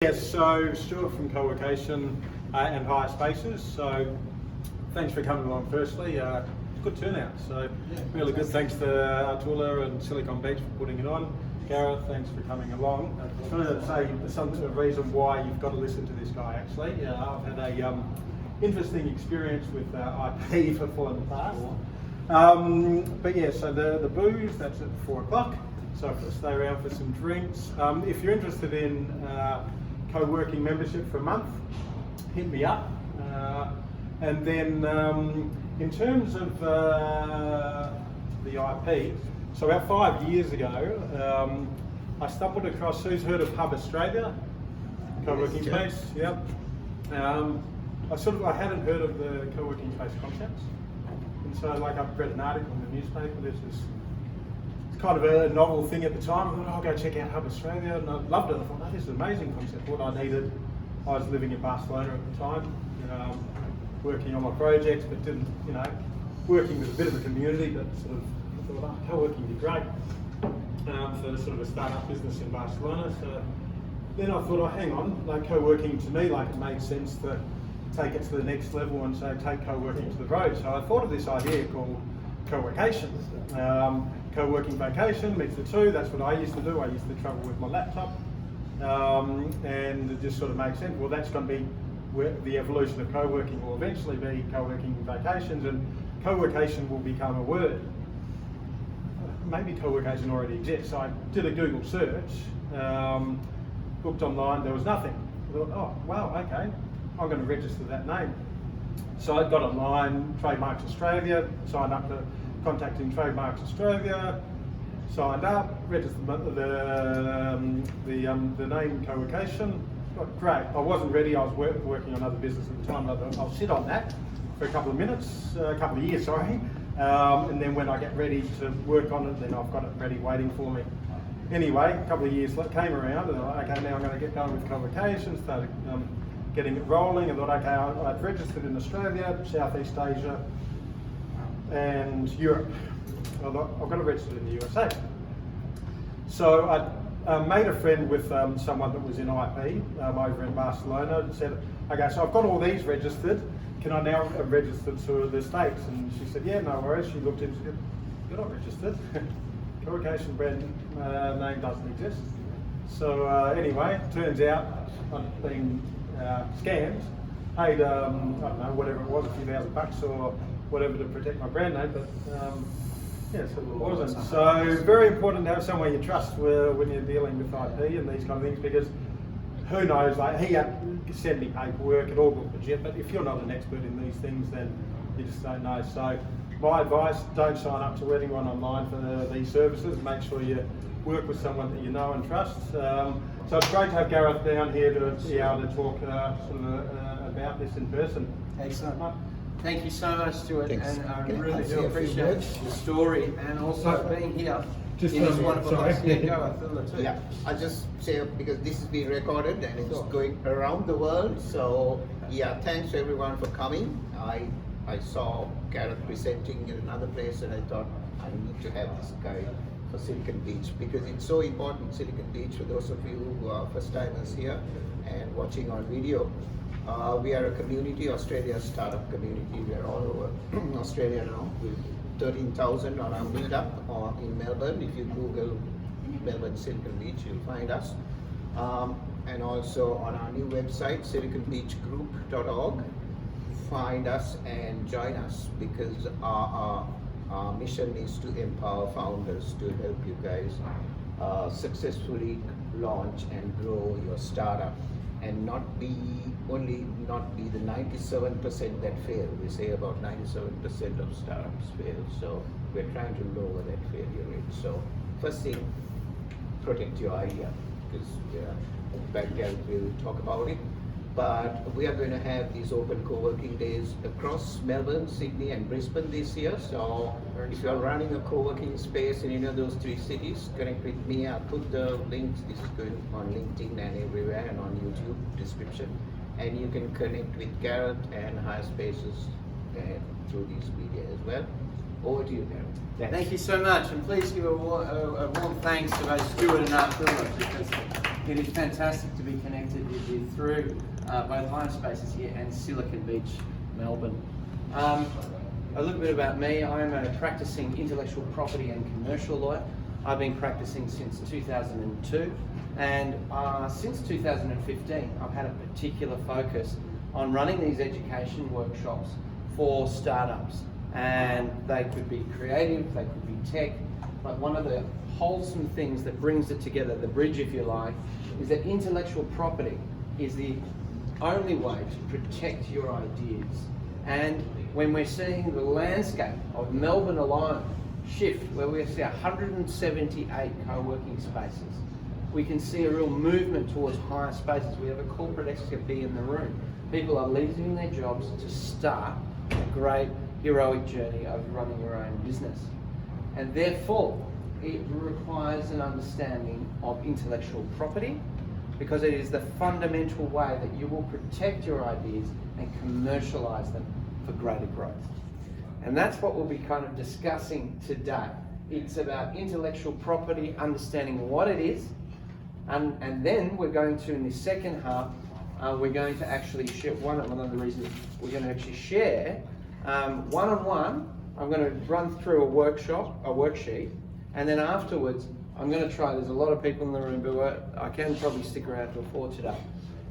Yes, so Stuart from Co-Location and Higher Spaces. So thanks for coming along firstly. Good turnout, so really good. Thanks to Artula and SiliconBeach for putting it on. Gareth, thanks for coming along. I just wanted to say some sort of reason why you've got to listen to this guy actually. I've had a interesting experience with IP for falling apart. But yeah, so the booze, that's at 4 o'clock. So stay around for some drinks. If you're interested in co-working membership for a month, hit me up. And then in terms of the IP, so about 5 years ago, I stumbled across, who's heard of Hub Australia? Co-working space, yep. I hadn't heard of the co-working space concepts. And so I've read an article in the newspaper, it's kind of a novel thing at the time. I thought, I'll go check out Hub Australia, and I loved it. I thought, this is an amazing concept. What I needed, I was living in Barcelona at the time, working on my projects, but didn't, working with a bit of a community, but sort of, I thought, co-working would be great for sort of a startup business in Barcelona. So then I thought, hang on, co-working to me, it made sense to take it to the next level and say, take co-working to the road. So I thought of this idea called co-workation. Co-working vacation meets the two. That's what I used to do. I used to travel with my laptop, and it just sort of makes sense. Well, that's going to be where the evolution of co-working will eventually be co-working vacations, and co-workation will become a word. Maybe co-workation already exists. So I did a Google search, looked online, there was nothing. I thought, oh wow, okay, I'm going to register that name. So I got online, Trademarks Australia, signed up to contacting Trademarks Australia, signed up, registered the name co-location. Great. I wasn't ready. I was working on other business at the time. I'll sit on that for a couple of years, sorry. And then when I get ready to work on it, then I've got it ready, waiting for me. Anyway, a couple of years came around, and I thought, okay, now I'm going to get going with co-location. Started getting it rolling. I thought, okay, I'd registered in Australia, Southeast Asia, and Europe. I've got to register in the USA. So I made a friend with someone that was in IP over in Barcelona, and said, okay, so I've got all these registered, can I now register to the States? And she said, yeah, no worries. She looked into it, you're not registered. Co-location brand name doesn't exist. So anyway, turns out I've been scammed, paid, I don't know, whatever it was, a few $1,000 or whatever to protect my brand name, but yeah, so it wasn't. So very important to have someone you trust when you're dealing with IP and these kind of things, because who knows, he sent me paperwork, it all looked legit, but if you're not an expert in these things, then you just don't know. So my advice, don't sign up to anyone online for these services. Make sure you work with someone that you know and trust. So it's great to have Gareth down here to be able to talk about this in person. Excellent. Thank you so much, Stuart, Thanks. and I really do appreciate the story and also being here. Just in this wonderful place. Yeah, go, Artula, too. Yeah, I'll just say, because this is being recorded and it's going around the world, so yeah, thanks everyone for coming. I saw Gareth presenting in another place, and I thought I need to have this guy for SiliconBeach, because it's so important. SiliconBeach, for those of you who are first timers here and watching on video, we are a community, Australia's startup community. We are all over Australia now. We're 13,000 on our meetup in Melbourne. If you Google Melbourne SiliconBeach, you'll find us. And also on our new website, siliconbeachgroup.org. Find us and join us, because our mission is to empower founders to help you guys successfully launch and grow your startup, and not be the 97% that fail. We say about 97% of startups fail, so we're trying to lower that failure rate. So first thing, protect your idea, because back there we'll talk about it. But we are going to have these open co-working days across Melbourne, Sydney and Brisbane this year. So if you're running a co-working space in any of those three cities, connect with me. I'll put the links. This is going on LinkedIn and everywhere, and on YouTube description. And you can connect with Gareth and Higher Spaces through these media as well. Over to you, Gareth. Thank you so much, and please give a warm thanks to both Stuart and Artula, because it is fantastic to be connected with you through both Higher Spaces here and SiliconBeach, Melbourne. A little bit about me. I'm a practicing intellectual property and commercial lawyer. I've been practicing since 2002, and since 2015 I've had a particular focus on running these education workshops for startups. And they could be creative, they could be tech, but one of the wholesome things that brings it together, the bridge if you like, is that intellectual property is the only way to protect your ideas. And when we're seeing the landscape of Melbourne alone shift, where we see 178 co-working spaces, we can see a real movement towards higher spaces. We have a corporate executive in the room. People are leaving their jobs to start a great heroic journey of running your own business. And therefore, it requires an understanding of intellectual property, because it is the fundamental way that you will protect your ideas and commercialize them for greater growth. And that's what we'll be kind of discussing today. It's about intellectual property, understanding what it is, and then we're going to, in the second half, we're going to actually share, one of the reasons we're going to actually share one-on-one. I'm going to run through a worksheet, and then afterwards I'm going to try, there's a lot of people in the room, but I can probably stick around till 4 today.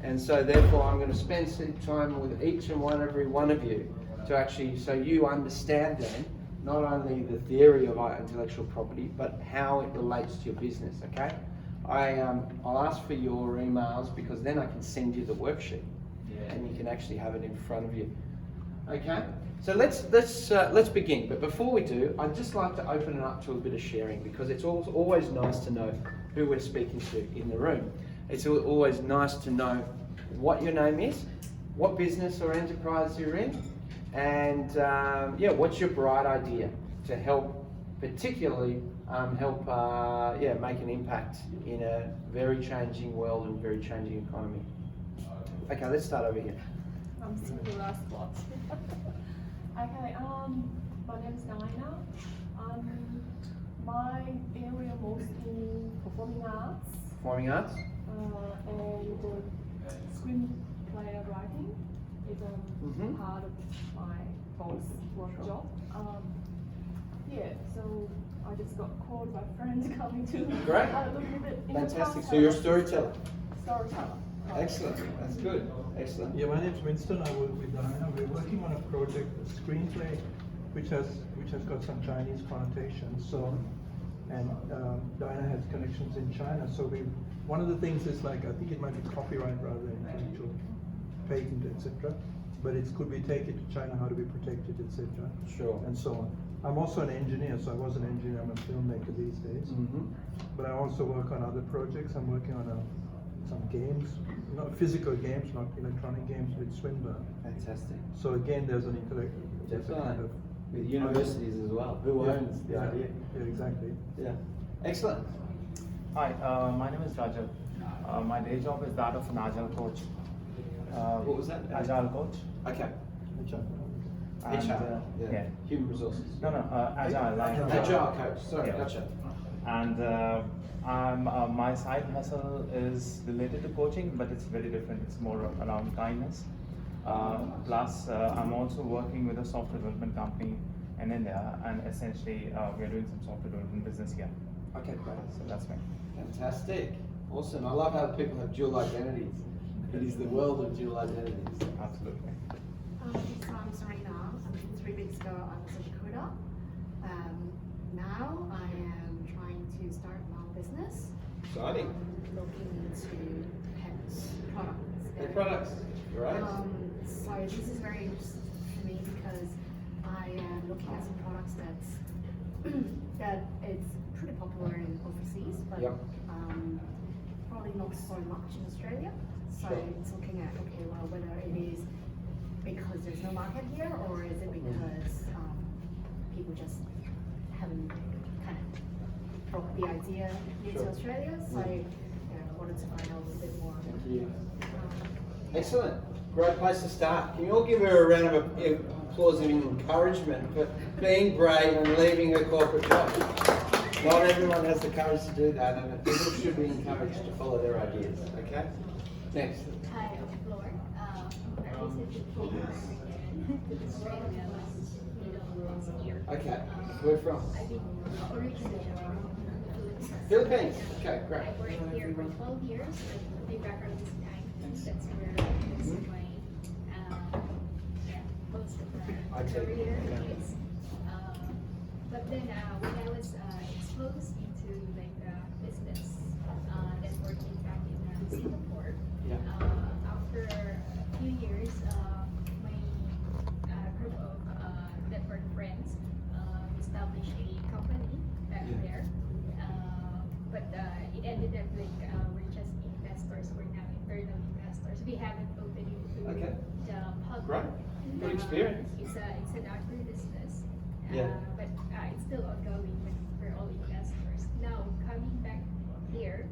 And so therefore I'm going to spend some time with every one of you to actually, so you understand then, not only the theory of intellectual property, but how it relates to your business, okay? I'll ask for your emails, because then I can send you the worksheet, and you can actually have it in front of you. Okay, so let's begin. But before we do, I'd just like to open it up to a bit of sharing, because it's always nice to know who we're speaking to in the room. It's always nice to know what your name is, what business or enterprise you're in, and what's your bright idea to help, particularly make an impact in a very changing world and very changing economy. Okay, let's start over here. I'm seeing the last spot. Okay, my name is Diana. My area mostly performing arts. Performing arts? And screenplay writing is a part of my boss work job. So I just got called by friends coming to Great. look a bit. Fantastic. So you're a storyteller. Storyteller. Excellent. That's good. Excellent. Yeah, my name's Winston. I work with Diana. We're working on a project, a screenplay, which has got some Chinese connotations. So, and Diana has connections in China. So one of the things is, like, I think it might be copyright rather than intellectual patent, etc. But could we take it to China? How do we protect it, etc. Sure. And so on. I'm also an engineer, so I was an engineer. I'm a filmmaker these days. But I also work on other projects. I'm working on some games, not physical games, not electronic games, with Swinburne. Fantastic. So again, there's an intellectual, there's a kind of with universities as well. Who owns the idea? Yeah, exactly. Yeah. Excellent. Hi, my name is Rajat. My day job is that of an agile coach. What was that? Agile coach. Okay. And, HR. yeah. Human resources. No, agile. Like, Agile coach. Sorry, yeah. gotcha. And my side hustle is related to coaching, but it's very different. It's more around kindness. Plus, I'm also working with a software development company in India, and essentially we're doing some software development business here. Okay, great. So that's me. Fantastic. Awesome. I love how people have dual identities. It is the world of dual identities. Absolutely. So I'm Serena. 3 weeks ago I was a recruiter. Now I am trying to start my own business. Exciting. Looking into pet products. Pet products. Great. So this is very interesting for me, because I am looking at some products that it's pretty popular in overseas, but probably not so much in Australia. So Sure. it's looking at, okay, well, whether it is because there's no market here, or is it because people just haven't kind of brought the idea here to Australia? So I wanted to find out a little bit more. Thank you. Excellent. Great place to start. Can you all give her a round of applause and encouragement for being brave and leaving her corporate job? Not everyone has the courage to do that, and people should be encouraged to follow their ideas, okay? Next. Hi, I'm Flor. I recently came to Australia last middle of last year. Okay. Where from? I've been originally from the Philippines. Okay, great. I worked here for 12 years. My background is design. That's where most of my most of my IT. career is. But then when I was exposed into like business networking back in Singapore, Yeah. after a few years, my group of network friends established a company back Yeah. there. But it ended up like we're just investors. We're now internal investors. We haven't opened into Okay. the public. Great. Good experience. It's an agribusiness. Yeah. But it's still ongoing with for all investors. Now coming back here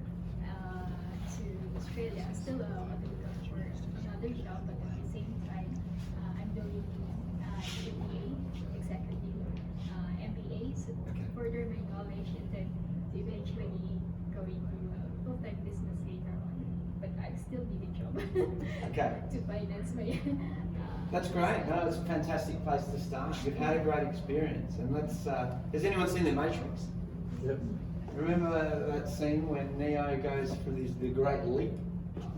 to Australia, still looking for another job, but at the same time, I'm doing MBA, executive MBA, so to further my knowledge and then to eventually go into full-time business later on. But I still need a job Okay. to finance my. That's great. No, it's a fantastic place to start. You've had a great experience, and let's. Has anyone seen The Matrix? Yep. Remember that scene when Neo goes for the great leap?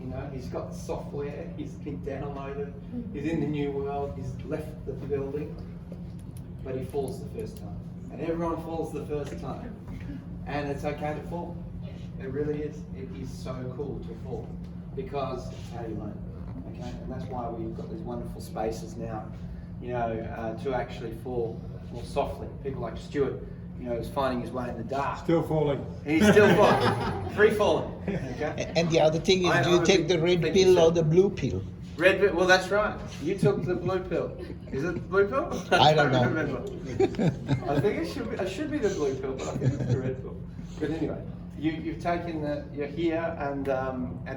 You know, he's got software, he's been downloaded, he's in the new world, he's left the building, but he falls the first time. And everyone falls the first time. And it's okay to fall. It really is. It is so cool to fall because it's how you learn. Okay? And that's why we've got these wonderful spaces now, you know, to actually fall more softly. People like Stuart, you know, is finding his way in the dark. Still falling. He's still falling. Free falling. Okay? And the other thing is, do you I'm a take the red big pill or fan. the blue pill? Red pill. Well, that's right. You took the blue pill. Is it the blue pill? I don't know. remember. I think it should be the blue pill, but I think it's the red pill. But anyway, you've taken you're here, and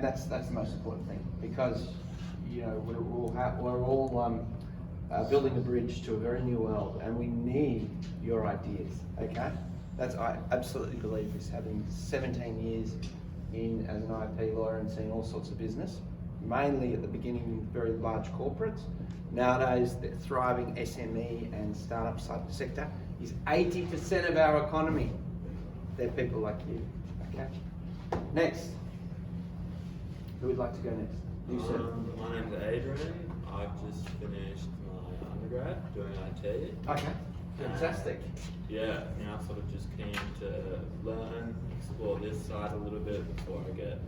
that's the most important thing, because you know we're all building a bridge to a very new world, and we need your ideas. Okay, I absolutely believe this. Having 17 years as an IP lawyer and seeing all sorts of business, mainly at the beginning in very large corporates. Nowadays, the thriving SME and startup sector is 80% of our economy. They're people like you. Okay. Next. Who would like to go next? You, sir. My name's Adrian. I've just finished my undergrad doing IT. Okay. Fantastic. Yeah, now sort of just keen to learn, explore this side a little bit before I get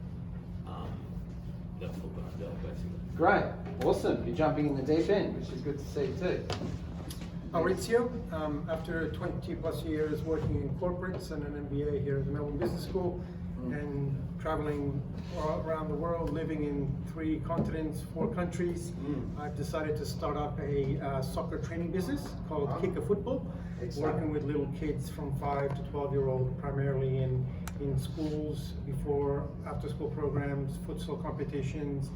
the full-time job, basically. Great. Awesome. You're jumping in the deep end, which is good to see too. Maurizio, after 20 plus years working in corporates and an MBA here at the Melbourne Business School and traveling around the world, living in 3 continents, 4 countries, I've decided to start up a soccer training business called Kick a Football, working with little kids from 5 to 12-year-old, primarily in schools, before, after school programs, futsal competitions,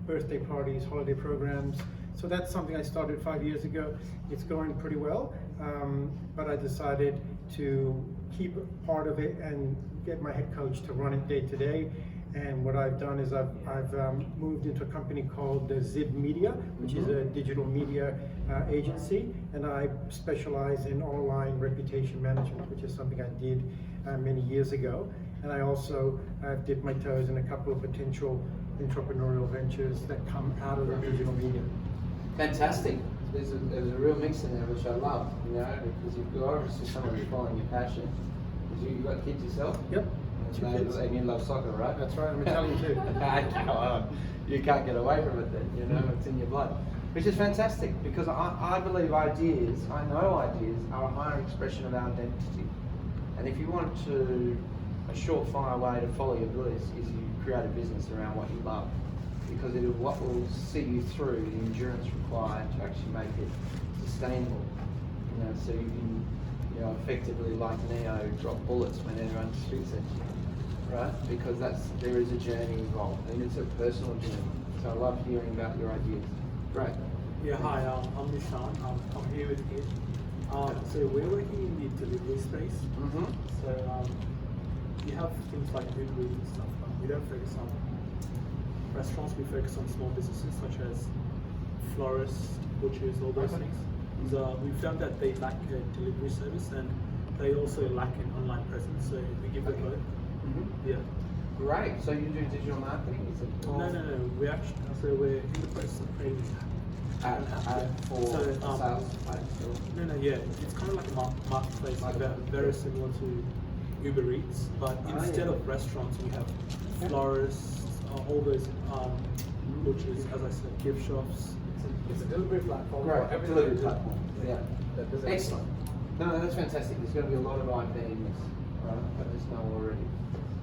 birthday parties, holiday programs. So that's something I started 5 years ago. It's going pretty well, but I decided to keep part of it and get my head coach to run it day to day. And what I've done is I've moved into a company called Zib Media, which is a digital media agency, and I specialize in online reputation management, which is something I did many years ago. And I also dipped my toes in a couple of potential entrepreneurial ventures that come out of the digital media. Fantastic. There's a real mix in there, which I love, you know, because you've got obviously someone who's following your passion. You've got kids yourself? Yep. 2 kids. And you love soccer, right? That's right, I'm Italian too. Come on. You can't get away from it then, you know, it's in your blood. Which is fantastic, because I believe ideas, I know ideas, are a higher expression of our identity. And if you want to, a surefire way to follow your bliss is you create a business around what you love. Because it is what will see you through the endurance required to actually make it sustainable. You know, so you can, you know, effectively, like Neo, drop bullets when everyone shoots at you, right? Because there is a journey involved, and it's a personal journey. So I love hearing about your ideas. Great. Yeah, hi, I'm Nishan. I'm here with Kid. So we're working in the delivery space. So you have things like delivery and stuff, but we don't focus on restaurants, we focus on small businesses such as florists, butchers, all those things. So we found that they lack a delivery service and they also lack an online presence. So we give them both. Yeah. Great. So you do digital marketing? Is it all- No. We actually, so we're in the process of creating for So, sales page or- No, yeah. It's kind of like a marketplace, very similar to Uber Eats, but instead of restaurants, we have florists, all those butchers, as I said, gift shops. It's a delivery platform. Great. for everything Delivery we do. platform. Yeah. That doesn't- Excellent. No, that's fantastic. There's going to be a lot of IP in this, right? I just know already.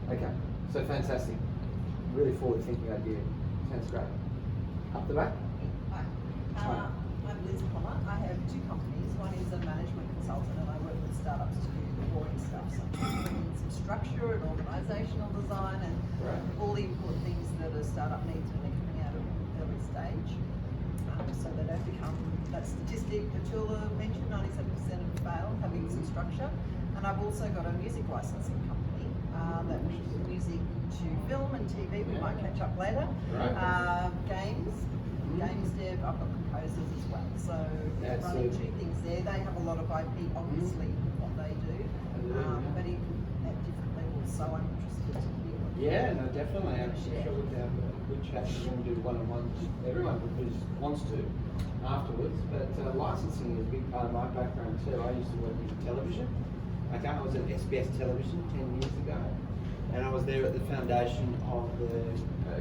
Okay, so fantastic. Really forward-thinking idea. Sounds great. Up the back. Hi, I'm Liz Plummer. I have two companies. One is a management consultant and I work with startups to do the boring stuff. So bringing some structure and organisational design and all the important things that a startup needs when they're coming out of an early stage. So they don't become that statistic that Tula mentioned, 97% of them fail, having some structure. And I've also got a music licensing company that uses music to film and TV. We might catch up later. Games dev, I've got composers as well. So they're That's running it. two things there. They have a lot of IP, obviously, with what they do, but even at different levels. So I'm interested to hear what Yeah, no, definitely. I'm sure we'll have a good chat. We're going to do one-on-ones with everyone who wants to afterwards. But licensing is a big part of my background too. I used to work in television. Okay, I was at SBS Television 10 years ago. And I was there at the foundation of the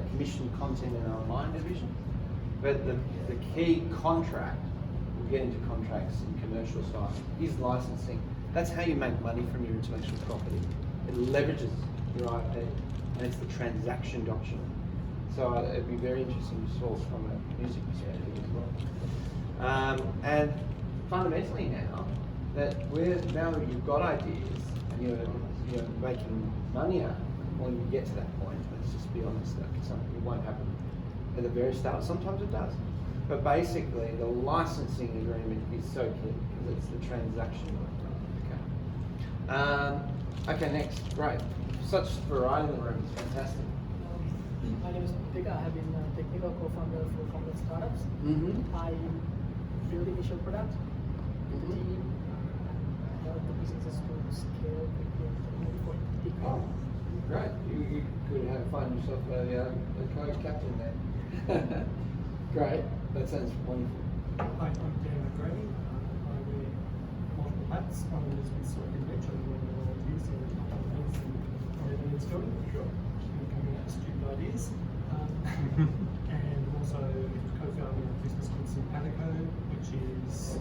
commissioned content and online division. But the key contract, we'll get into contracts and commercial side, is licensing. That's how you make money from your intellectual property. It leverages your IP, and it's the transaction document. So it'd be very interesting to source from a music perspective as well. And fundamentally now that you've got ideas and you're making money out of them, when you get to that point, let's just be honest, it won't happen at the very start. Sometimes it does. But basically, the licensing agreement is so key because it's the transaction. Okay, next. Great. Such variety in the room. It's fantastic. My name is Pritika. I have been a technical co-founder for complex startups. I build initial product, the team, help the businesses to scale quickly and move for big growth. Great. You could find yourself a co-captain there. Great. That sounds wonderful. Hi, I'm Dan McGrady. I wear multiple hats. One is with SiliconBeach. I work with all of you, so thanks and whatever needs doing. Sure. Coming up with stupid ideas. And also co-founding a business called Simpatico, which is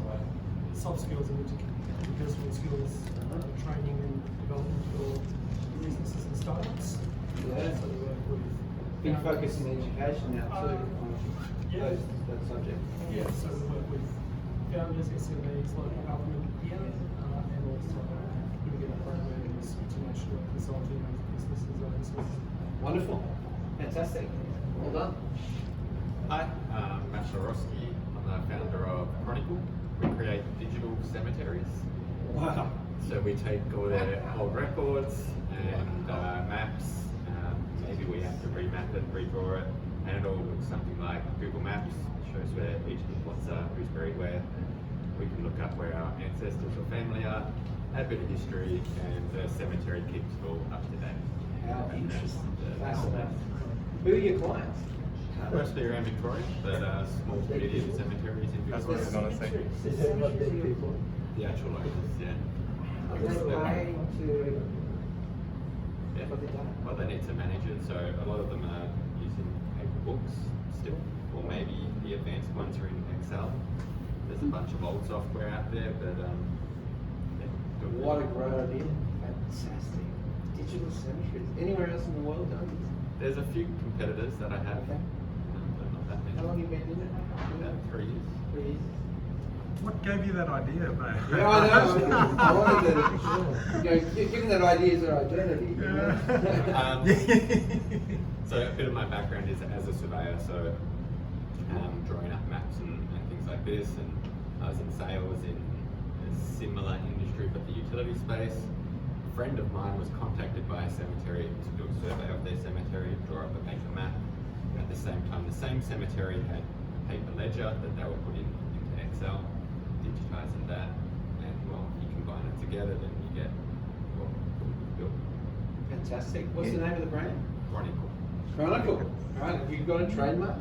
soft skills and interpersonal skills training and development for businesses and startups. Yeah. So we work with Big focus in education now too. yeah. That subject. Yeah, so we work with founders, SMEs, local government here, and also we get programs, international consulting with businesses overseas. Wonderful. Fantastic. Well done. Hi, I'm Matt Shorosky. I'm the founder of Chronicle. We create digital cemeteries. Wow. So we take all their old records and maps. Maybe we have to remap it, redraw it, and it all looks something like Google Maps. It shows where each of the plots are, who's buried where. We can look up where our ancestors or family are, add a bit of history, and the cemetery keeps it all up to date. How And that's interesting. the- Fascinating. Who are your clients? Mostly around Victoria, but small to medium cemeteries in That's what Victoria. I was gonna say. The actual owners, yeah. Are they paying to? Yeah. Well, they need to manage it, so a lot of them are using paper books still, or maybe the advanced ones are in Excel. There's a bunch of old software out there, but What a great idea. Fantastic. Digital cemeteries. Anywhere else in the world done this? there's a few competitors that I have, Okay. but not that many. How long have you been in it? About 3 years. 3 years. What gave you that idea, mate? Yeah, I know. I wanted to, giving that idea as our identity. You know? So a bit of my background is as a surveyor, so drawing up maps and things like this, and I was in sales in a similar industry but the utility space. A friend of mine was contacted by a cemetery to do a survey of their cemetery, draw up a paper map. At the same time, the same cemetery had paper ledger that they were putting into Excel, digitising that, and well, you combine it together, then you get what we've built. Fantastic. What's the name of the brand? Chronicle. Chronicle. All right, have you got a trademark?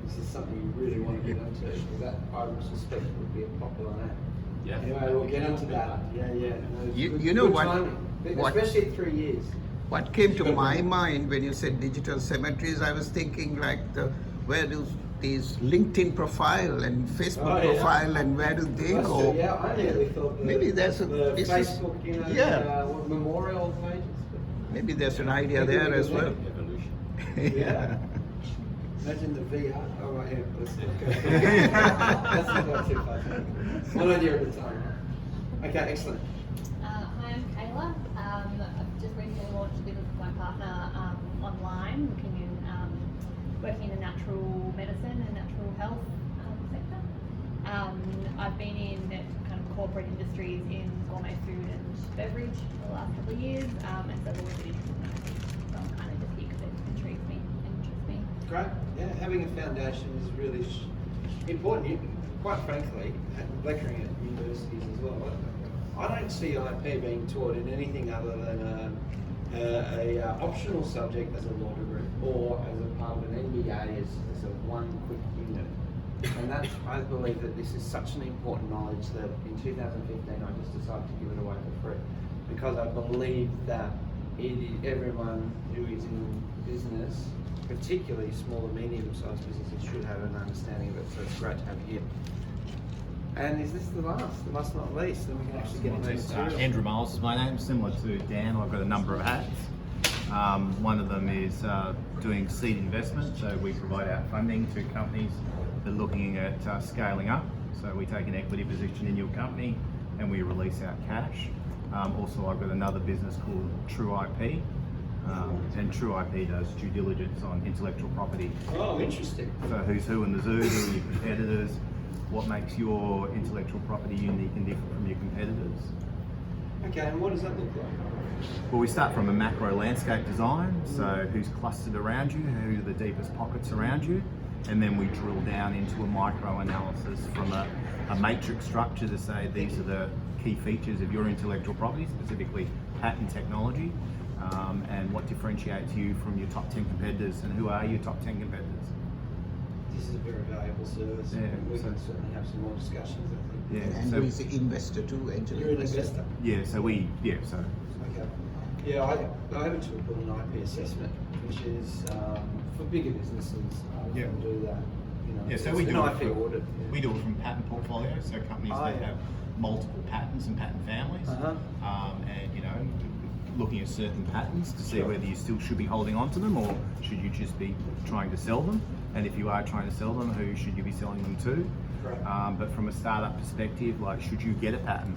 This is something you really want to get into, because that I would suspect would be a popular name. Yeah. Anyway, we'll get into that. Yeah. No, You know good what- timing, what- especially at 3 years. What came to my mind when you said digital cemeteries, I was thinking like where do these LinkedIn profile and Facebook profile and where do they That's go? true, yeah, I nearly thought Maybe there's a the this is- Facebook, yeah. memorial pages. Maybe there's an idea there as well. Evolution. Yeah. Imagine the VR. Oh, right, yeah, let's That's not too far. One idea at a time. Okay, excellent. Hi, I'm Kayla. I've just recently launched a business with my partner online, working in the natural medicine and natural health sector. I've been in kind of corporate industries in gourmet food and beverage for the last couple of years, and so I've always been interested in that. So I'm kind of just here because it intrigues me and interests me. Great. Yeah, having a foundation is really important. Quite frankly, lecturing at universities as well, I don't see IP being taught in anything other than a optional subject as a law degree or as a part of an MBA as a one quick unit. And that's, I believe that this is such an important knowledge that in 2015 I just decided to give it away for free, because I believe that everyone who is in business, particularly small and medium-sized businesses, should have an understanding of it. So it's great to have you here. And is this the last not least, then we can actually get into the material. Andrew Miles is my name. Similar to Dan, I've got a number of hats. One of them is doing seed investment. So we provide our funding to companies that are looking at scaling up. So we take an equity position in your company and we release our cash. Also, I've got another business called True IP. And True IP does due diligence on intellectual property. Oh, interesting. So who's who in the zoo, who are your competitors, what makes your intellectual property unique and different from your competitors. Okay, and what does that look like? Well, we start from a macro landscape design, so who's clustered around you, who are the deepest pockets around you, and then we drill down into a micro analysis from a matrix structure to say these are the key features of your intellectual property, specifically patent technology, and what differentiates you from your top 10 competitors, and who are your top 10 competitors. This is a very valuable service. Yeah, We can certainly have some more discussions, I think. Yeah, And so, he's an investor too, angel You're an investor. yeah, so Okay. Yeah, I have to put an IP assessment, which is for bigger businesses. I often do that. You know, yeah, so it's we an do it IP from, audit. we do it from patent portfolios, so companies that yeah. have multiple patents and patent families, and you know, looking at certain patents to see whether you still should be holding on to them or should you just be trying to sell them, and if you are trying to sell them, who should you be selling them to? But from a startup perspective, like, should you get a patent?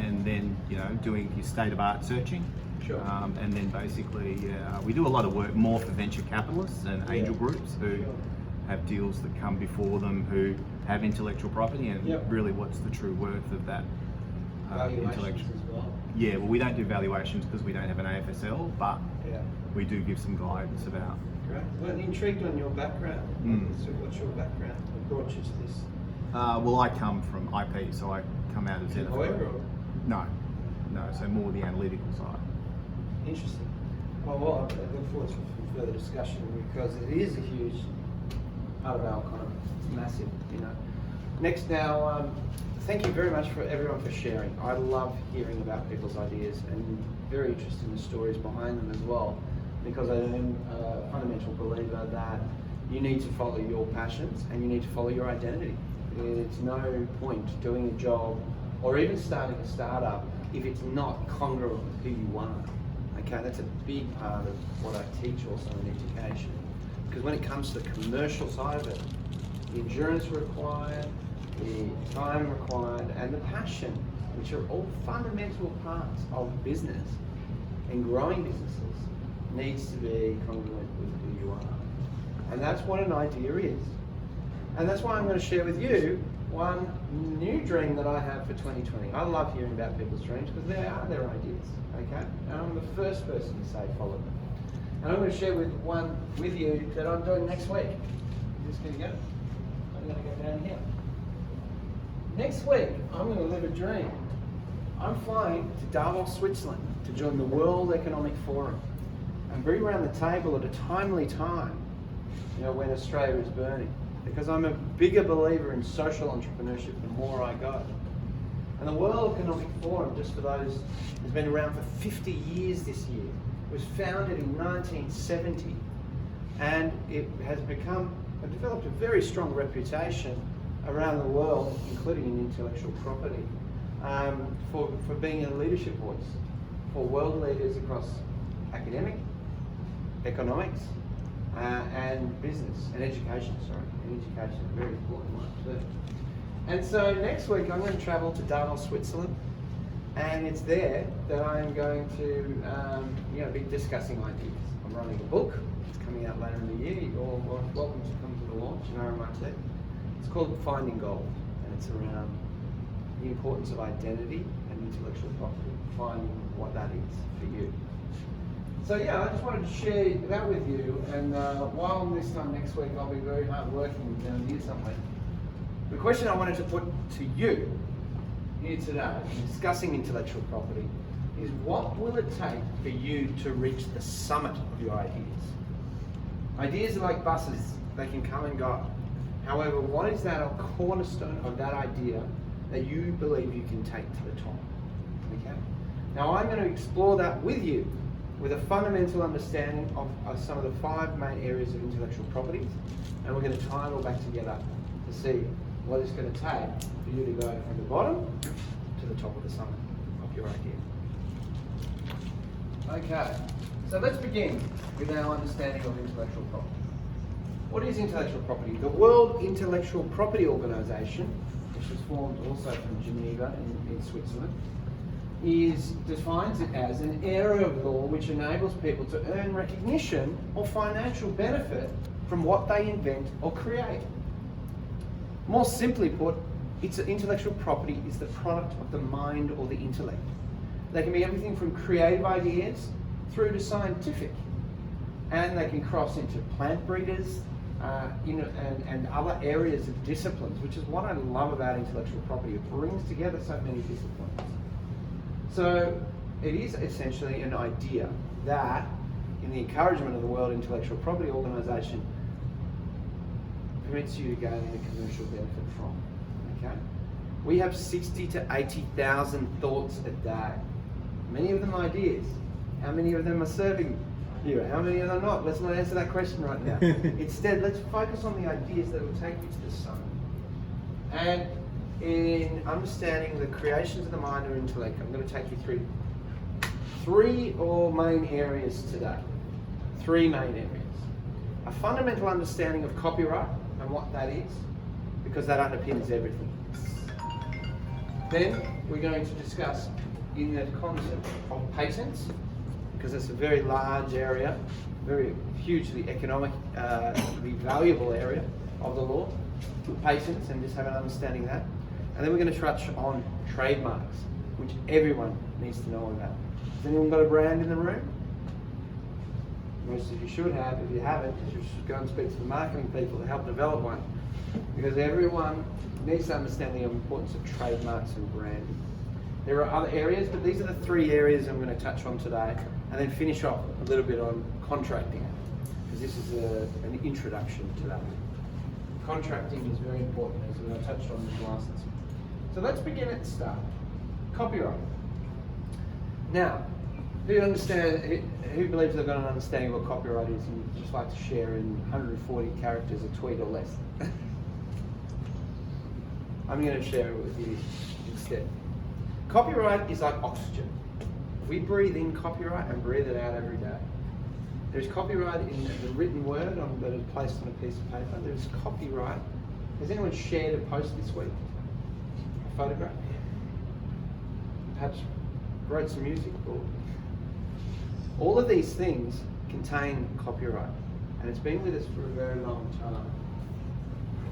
And then, you know, doing your state of art searching. And then basically, we do a lot of work more for venture capitalists and angel groups who have deals that come before them who have intellectual property, and really what's the true worth of that intellectual. As well. Yeah, well, we don't do valuations because we don't have an AFSL, but we do give some guidance about. Great. Well, intrigued on your background. So what's your background? What brought you to this? Well, I come from IP, so I come out as Lawyer or? No, so more the analytical side. Interesting. Well, I look forward to further discussion because it is a huge part of our kind of massive, you know. Next now, thank you very much for everyone for sharing. I love hearing about people's ideas and very interested in the stories behind them as well, because I am a fundamental believer that you need to follow your passions and you need to follow your identity. It's no point doing a job or even starting a startup if it's not congruent with who you are. Okay, that's a big part of what I teach also in education. Because when it comes to the commercial side of it, the endurance required, the time required, and the passion, which are all fundamental parts of business and growing businesses, needs to be congruent with who you are. And that's what an idea is. And that's why I'm going to share with you one new dream that I have for 2020. I love hearing about people's dreams because they are their ideas, okay? And I'm the first person to say follow them. And I'm going to share one with you that I'm doing next week. I'm just going to go. I'm going to go down here. Next week, I'm going to live a dream. I'm flying to Davos, Switzerland to join the World Economic Forum and be around the table at a timely time, when Australia is burning. Because I'm a bigger believer in social entrepreneurship the more I go. And the World Economic Forum, just for those, has been around for 50 years this year. It was founded in 1970, and it has developed a very strong reputation around the world, including in intellectual property, for being a leadership voice for world leaders across academic, economics, and business and education. And education is a very important one too. And so next week I'm going to travel to Davos, Switzerland, and it's there that I'm going to be discussing ideas. I'm writing a book. It's coming out later in the year. You're all welcome to come to the launch in RMIT. It's called Finding Gold, and it's around the importance of identity and intellectual property, finding what that is for you. So yeah, I just wanted to share that with you, and while this time next week I'll be very hard working down here somewhere, the question I wanted to put to you here today, discussing intellectual property, is what will it take for you to reach the summit of your ideas? Ideas are like buses, they can come and go. However, what is that cornerstone of that idea that you believe you can take to the top? Okay? Now I'm going to explore that with you with a fundamental understanding of some of the 5 main areas of intellectual property, and we're going to tie it all back together to see what it's going to take for you to go from the bottom to the top of the summit of your idea. Okay, so let's begin with our understanding of intellectual property. What is intellectual property? The World Intellectual Property Organization, which was formed also from Geneva in Switzerland, defines it as an area of law which enables people to earn recognition or financial benefit from what they invent or create. More simply put, intellectual property is the product of the mind or the intellect. They can be everything from creative ideas through to scientific, and they can cross into plant breeders, and other areas of disciplines, which is what I love about intellectual property. It brings together so many disciplines. So it is essentially an idea that, in the encouragement of the World Intellectual Property Organization, permits you to gain a commercial benefit from. Okay? We have 60 to 80,000 thoughts a day. Many of them ideas. How many of them are serving you? How many of them not? Let's not answer that question right now. Instead, let's focus on the ideas that will take you to the summit. And in understanding the creations of the mind or intellect, I'm going to take you through 3 main areas today. 3 main areas. A fundamental understanding of copyright and what that is, because that underpins everything. Then we're going to discuss in the concept of patents, because it's a very large area, very hugely economically valuable area of the law, patents, and just have an understanding of that. And then we're going to touch on trademarks, which everyone needs to know about. Has anyone got a brand in the room? Most of you should have. If you haven't, you should go and speak to the marketing people to help develop one, because everyone needs to understand the importance of trademarks and branding. There are other areas, but these are the 3 areas I'm going to touch on today, and then finish off a little bit on contracting, because this is an introduction to that. Contracting is very important, as I touched on in license. So let's begin at the start. Copyright. Now, who believes they've got an understanding of what copyright is and just like to share in 140 characters a tweet or less? I'm going to share it with you instead. Copyright is like oxygen. We breathe in copyright and breathe it out every day. There's copyright in the written word that is placed on a piece of paper. There's copyright. Has anyone shared a post this week? A photograph? Perhaps wrote some music? Or all of these things contain copyright, and it's been with us for a very long time.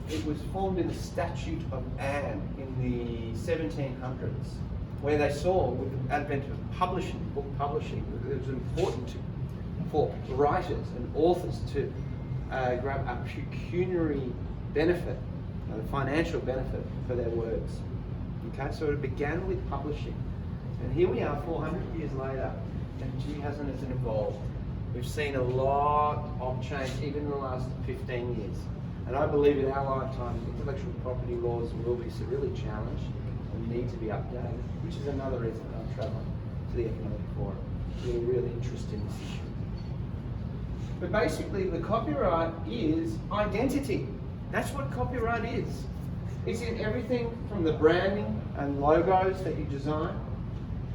It was formed in the Statute of Anne in the 1700s, where they saw with the advent of publishing, book publishing, that it was important for writers and authors to grab a pecuniary benefit, a financial benefit for their works. Okay, so it began with publishing. And here we are 400 years later, and gee, hasn't it evolved? We've seen a lot of change, even in the last 15 years. And I believe in our lifetime, intellectual property laws will be severely challenged and need to be updated, which is another reason that I'm travelling to the Economic Forum. Really, really interested in this issue. But basically, the copyright is identity. That's what copyright is. It's in everything from the branding and logos that you design.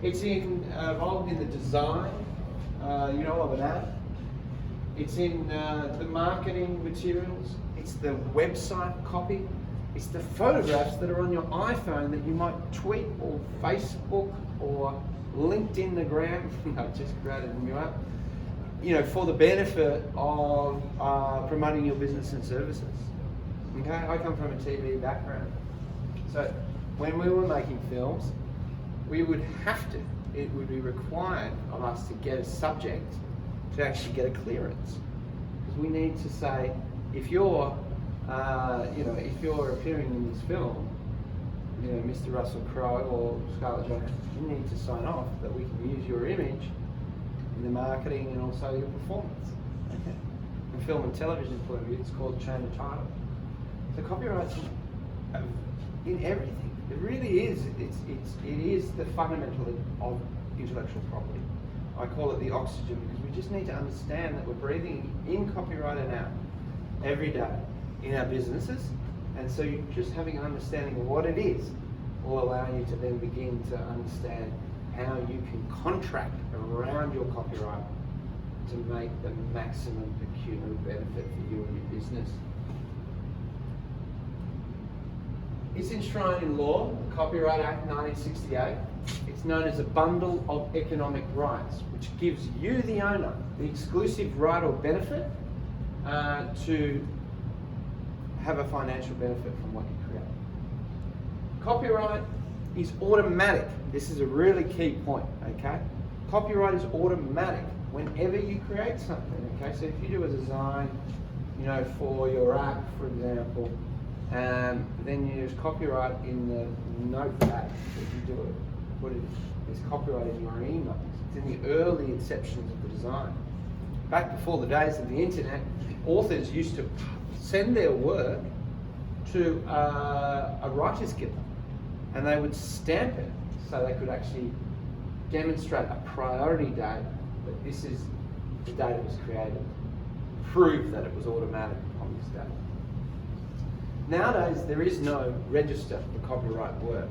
It's involved in the design, of an ad. It's in the marketing materials. It's the website copy. It's the photographs that are on your iPhone that you might tweet or Facebook or LinkedIn the gram. I've just created a new app. For the benefit of promoting your business and services. Okay, I come from a TV background. So when we were making films, we would have to, it would be required of us to get a subject to actually get a clearance. Because we need to say, if you're appearing in this film, Mr. Russell Crowe or Scarlett Johansson, you need to sign off that we can use your image in the marketing and also your performance. Okay. From film and television point of view, it's called chain of title. So copyright's in everything. It really is. It is the fundamental of intellectual property. I call it the oxygen because we just need to understand that we're breathing in copyright and out every day in our businesses. And so you just having an understanding of what it is will allow you to then begin to understand how you can contract around your copyright to make the maximum pecuniary benefit for you and your business. It's enshrined in law, the Copyright Act 1968. It's known as a bundle of economic rights, which gives you, the owner, the exclusive right or benefit to have a financial benefit from what you create. Copyright is automatic. This is a really key point, okay? Copyright is automatic whenever you create something, okay? So if you do a design, for your app, for example, then you use copyright in the notepad that you do it. There's copyright in your emails. It's in the early inceptions of the design. Back before the days of the internet, authors used to send their work to a writer's guild, and they would stamp it so they could actually demonstrate a priority date that this is the date it was created, prove that it was automatic on this date. Nowadays, there is no register for copyright work,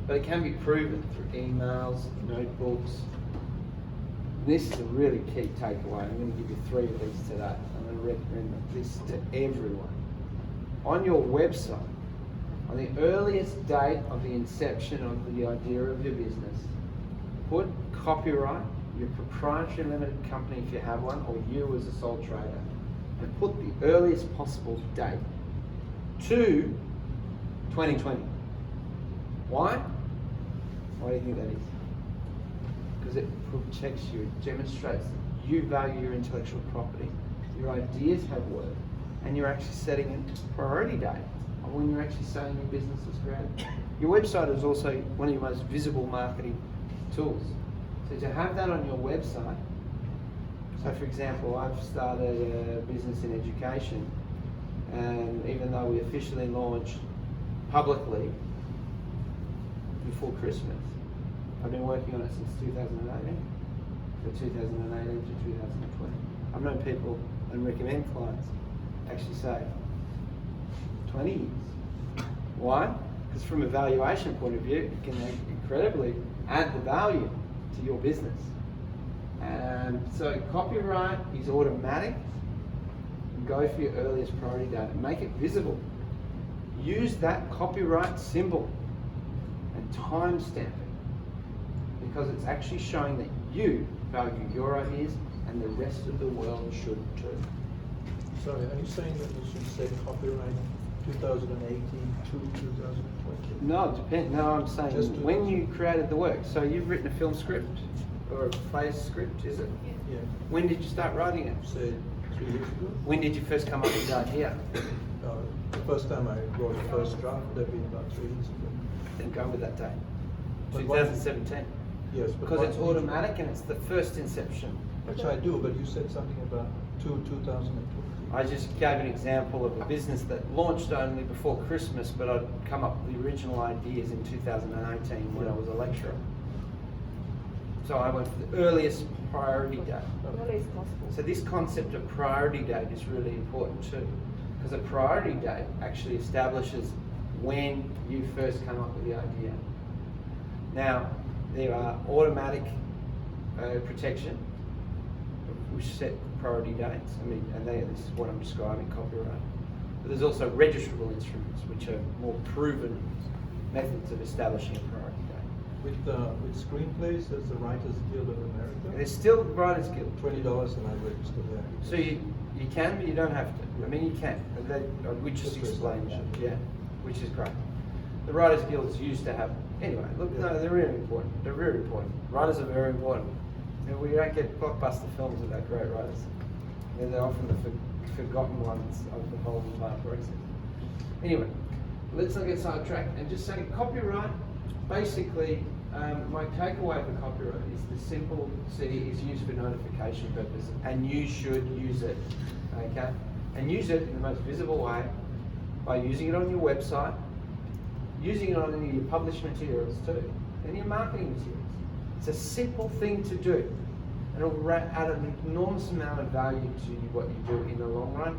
but it can be proven through emails, notebooks. This is a really key takeaway. I'm going to give you 3 of these today. I'm going to recommend this to everyone. On your website, on the earliest date of the inception of the idea of your business, put copyright, your proprietary limited company if you have one, or you as a sole trader, and put the earliest possible date to 2020. Why? Why do you think that is? Because it protects you, it demonstrates that you value your intellectual property, your ideas have worth, and you're actually setting a priority date on when you're actually saying your business is created. Your website is also one of your most visible marketing tools. So to have that on your website, so for example, I've started a business in education, and even though we officially launched publicly before Christmas, I've been working on it since 2018, so 2018 to 2020. I've known people and recommend clients actually say 20 years. Why? Because from a valuation point of view, it can incredibly add the value to your business. And so copyright is automatic. Go for your earliest priority date and make it visible. Use that copyright symbol and timestamp it, because it's actually showing that you value your ideas and the rest of the world should too. Sorry, are you saying that we should say copyright 2018 to 2020? No, it depends. No, I'm saying when you created the work. So you've written a film script or a play script, is it? Yeah. When did you start writing it? Say 3 years ago. When did you first come up with the idea? The first time I wrote the first draft would have been about 3 years ago. Then go with that date. But why- 2017. Yes, but Because why it's did you- automatic and it's the first inception. Which I do, but you said something about 2020. I just gave an example of a business that launched only before Christmas, but I'd come up with the original ideas in 2018 when I was a lecturer. So I went for the earliest priority date. Earliest possible. So this concept of priority date is really important too, because a priority date actually establishes when you first come up with the idea. Now, there are automatic protection, which set priority dates. I mean, and this is what I'm describing, copyright. But there's also registrable instruments, which are more proven methods of establishing a priority date. With screenplays, there's the Writers Guild of America. And there's still the Writers Guild. $20 and I register there. So you can, but you don't have to. I mean, you can. We just explained that. Yeah, which is great. The Writers Guild is used to have. Anyway, look, no, they're really important. They're very important. Writers are very important. You know, we don't get blockbuster films without great writers. They're often the forgotten ones of the whole entire process. Anyway, let's not get sidetracked and just say copyright. Basically, my takeaway for copyright is the simple C is used for notification purposes, and you should use it. Okay, and use it in the most visible way by using it on your website, using it on any of your published materials too, and your marketing materials. It's a simple thing to do, and it'll add an enormous amount of value to what you do in the long run,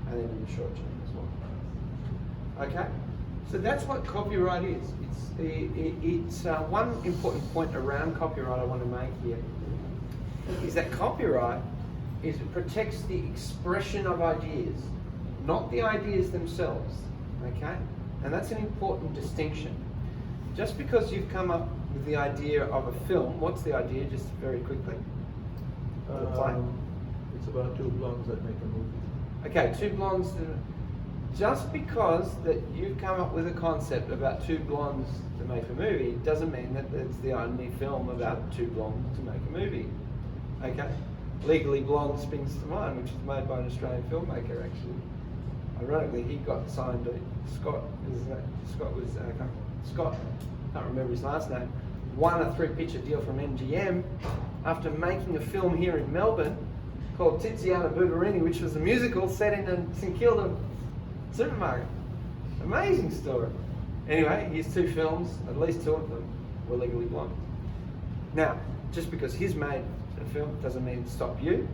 and then in the short term as well. Okay, so that's what copyright is. It's one important point around copyright I want to make here is that copyright it protects the expression of ideas, not the ideas themselves. Okay, and that's an important distinction. Just because you've come up with the idea of a film, what's the idea? Just very quickly. It's about two blondes that make a movie. Okay, two blondes. Just because that you've come up with a concept about two blondes to make a movie doesn't mean that it's the only film about two blondes to make a movie. Okay? Legally Blonde springs to mind, which is made by an Australian filmmaker actually. Ironically, he got signed to Scott. Scott, can't remember his last name, won a 3-picture deal from MGM after making a film here in Melbourne called Tiziana Bubarini, which was a musical set in a St Kilda supermarket. Amazing story. Anyway, his 2 films, at least 2 of them, were Legally Blonde. Now, just because he's made a film doesn't mean to stop you,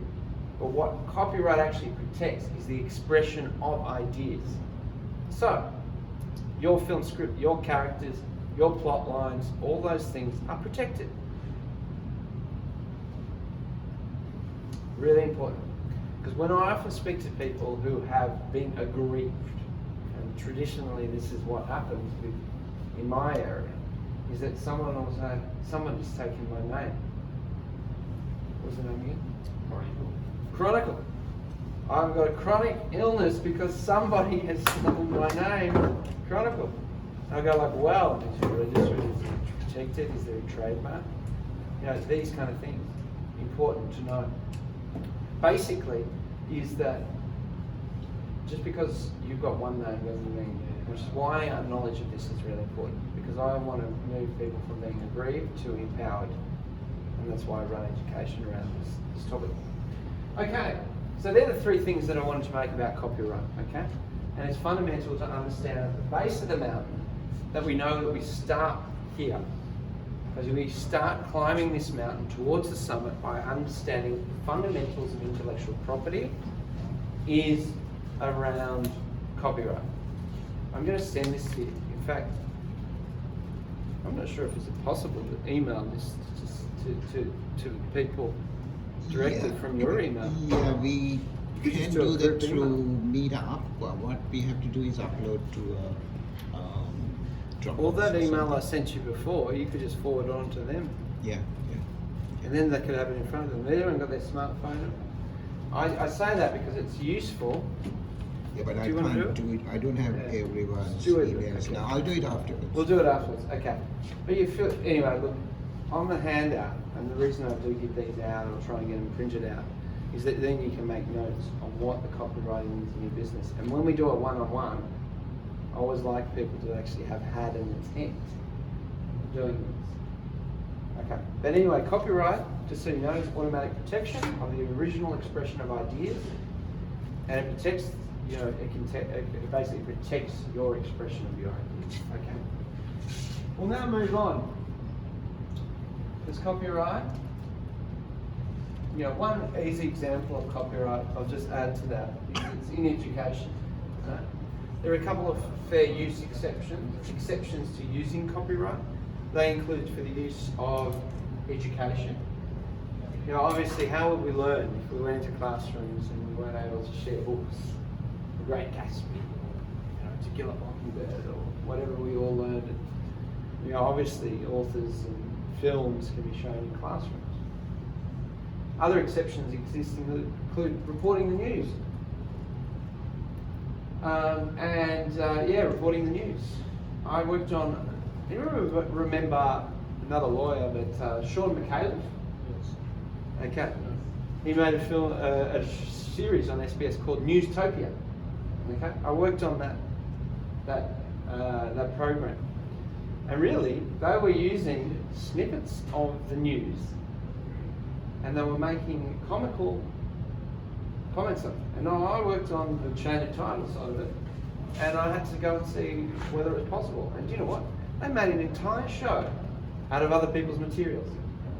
but what copyright actually protects is the expression of ideas. So, your film script, your characters, your plot lines, all those things are protected. Really important. Because when I often speak to people who have been aggrieved, and traditionally this is what happens in my area, is that someone will say, someone has taken my name. What's the name again? Chronicle. I've got a chronic illness because somebody has stolen my name. Chronicle. And I go like, well, is it registered? Is it protected? Is there a trademark? You know, these kind of things. Important to know. Basically, is that just because you've got one name doesn't mean, which is why our knowledge of this is really important, because I want to move people from being aggrieved to empowered, and that's why I run education around this topic. Okay, so they're the 3 things that I wanted to make about copyright, okay? And it's fundamental to understand at the base of the mountain that we know that we start here. As we start climbing this mountain towards the summit by understanding the fundamentals of intellectual property is around copyright. I'm going to send this to you. In fact, I'm not sure if it's possible to email this to people directly from your email. Yeah, we can do a do that group through Meetup. What we have to do is upload to Dropbox. Well, that or email something. I sent you before, you could just forward it on to them. Yeah. And then they could have it in front of them. They haven't got their smartphone. I say that because it's useful. Yeah, but Do I you want to can't do it? I don't have everyone's Do it. emails Okay. now. I'll do it afterwards. We'll do it afterwards, okay. But you feel, anyway, look, on the handout, and the reason I do give these out or try and get them printed out, is that then you can make notes on what the copywriting is in your business. And when we do a one-on-one, I always like people to actually have had an intent of doing this. Okay, but anyway, copyright, just so you know, is automatic protection of the original expression of ideas, and it protects, you know, it basically protects your expression of your ideas. Okay. We'll now move on. There's copyright. You know, one easy example of copyright, I'll just add to that, it's in education. Okay? There are a couple of fair use exceptions to using copyright. They include for the use of education. You know, obviously, how would we learn if we went into classrooms and we weren't able to share books? The Great Gatsby, you know, To Kill a Mockingbird, or whatever we all learned. You know, obviously, authors and films can be shown in classrooms. Other exceptions existing include reporting the news. Reporting the news. I worked on, you remember another lawyer, but Sean McCaleb? Yes. Okay. He made a film, a series on SBS called Newstopia. Okay. I worked on that program. And really, they were using snippets of the news, and they were making comical comments on it. And I worked on the chain of title side of it, and I had to go and see whether it was possible. And do you know what? They made an entire show out of other people's materials.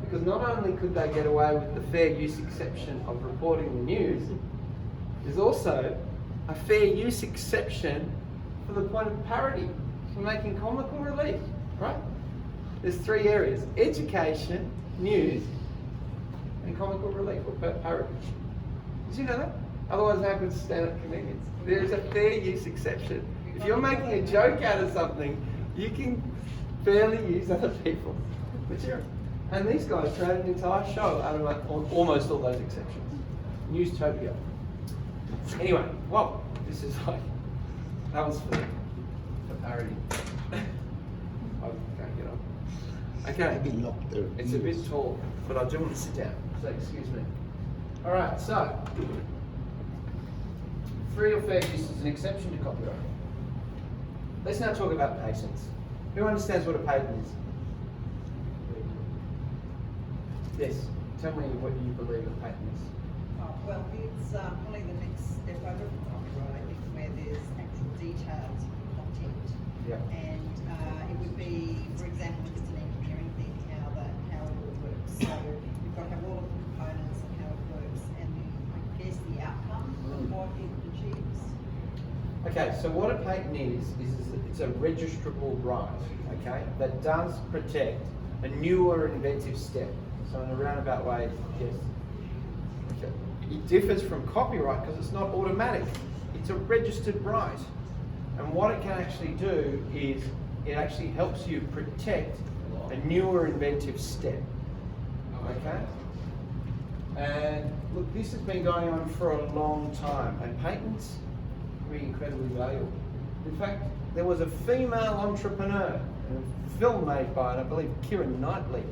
Because not only could they get away with the fair use exception of reporting the news, there's also a fair use exception for the point of parody, for making comical relief, right? There's three areas: education, news, and comical relief, or parody. Did you know that? Otherwise, how could stand-up comedians? There's a fair use exception. If you're making a joke out of something, you can fairly use other people's material. And these guys created an entire show out of almost all those exceptions. Newstopia. Anyway, well, this is like, that was for parody. I can't get on. Okay, it's a bit tall, but I do want to sit down, so excuse me. All right, so, free or fair use is an exception to copyright. Let's now talk about patents. Who understands what a patent is? Yes, tell me what you believe a patent is. Well, it's probably the next step over from copyright, where there's actual detailed content. Yeah. And it would be, for example, just an engineering thing, how it all works. So you've got to have all of the components and how it works, and I guess the outcome of what it achieves. Okay, so what a patent is it's a registrable right, okay, that does protect a new or inventive step. So in a roundabout way, yes. Okay. It differs from copyright because it's not automatic. It's a registered right. And what it can actually do is it actually helps you protect a new or inventive step. Okay? And look, this has been going on for a long time, and patents can be incredibly valuable. In fact, there was a female entrepreneur, a film made by, I believe, Keira Knightley,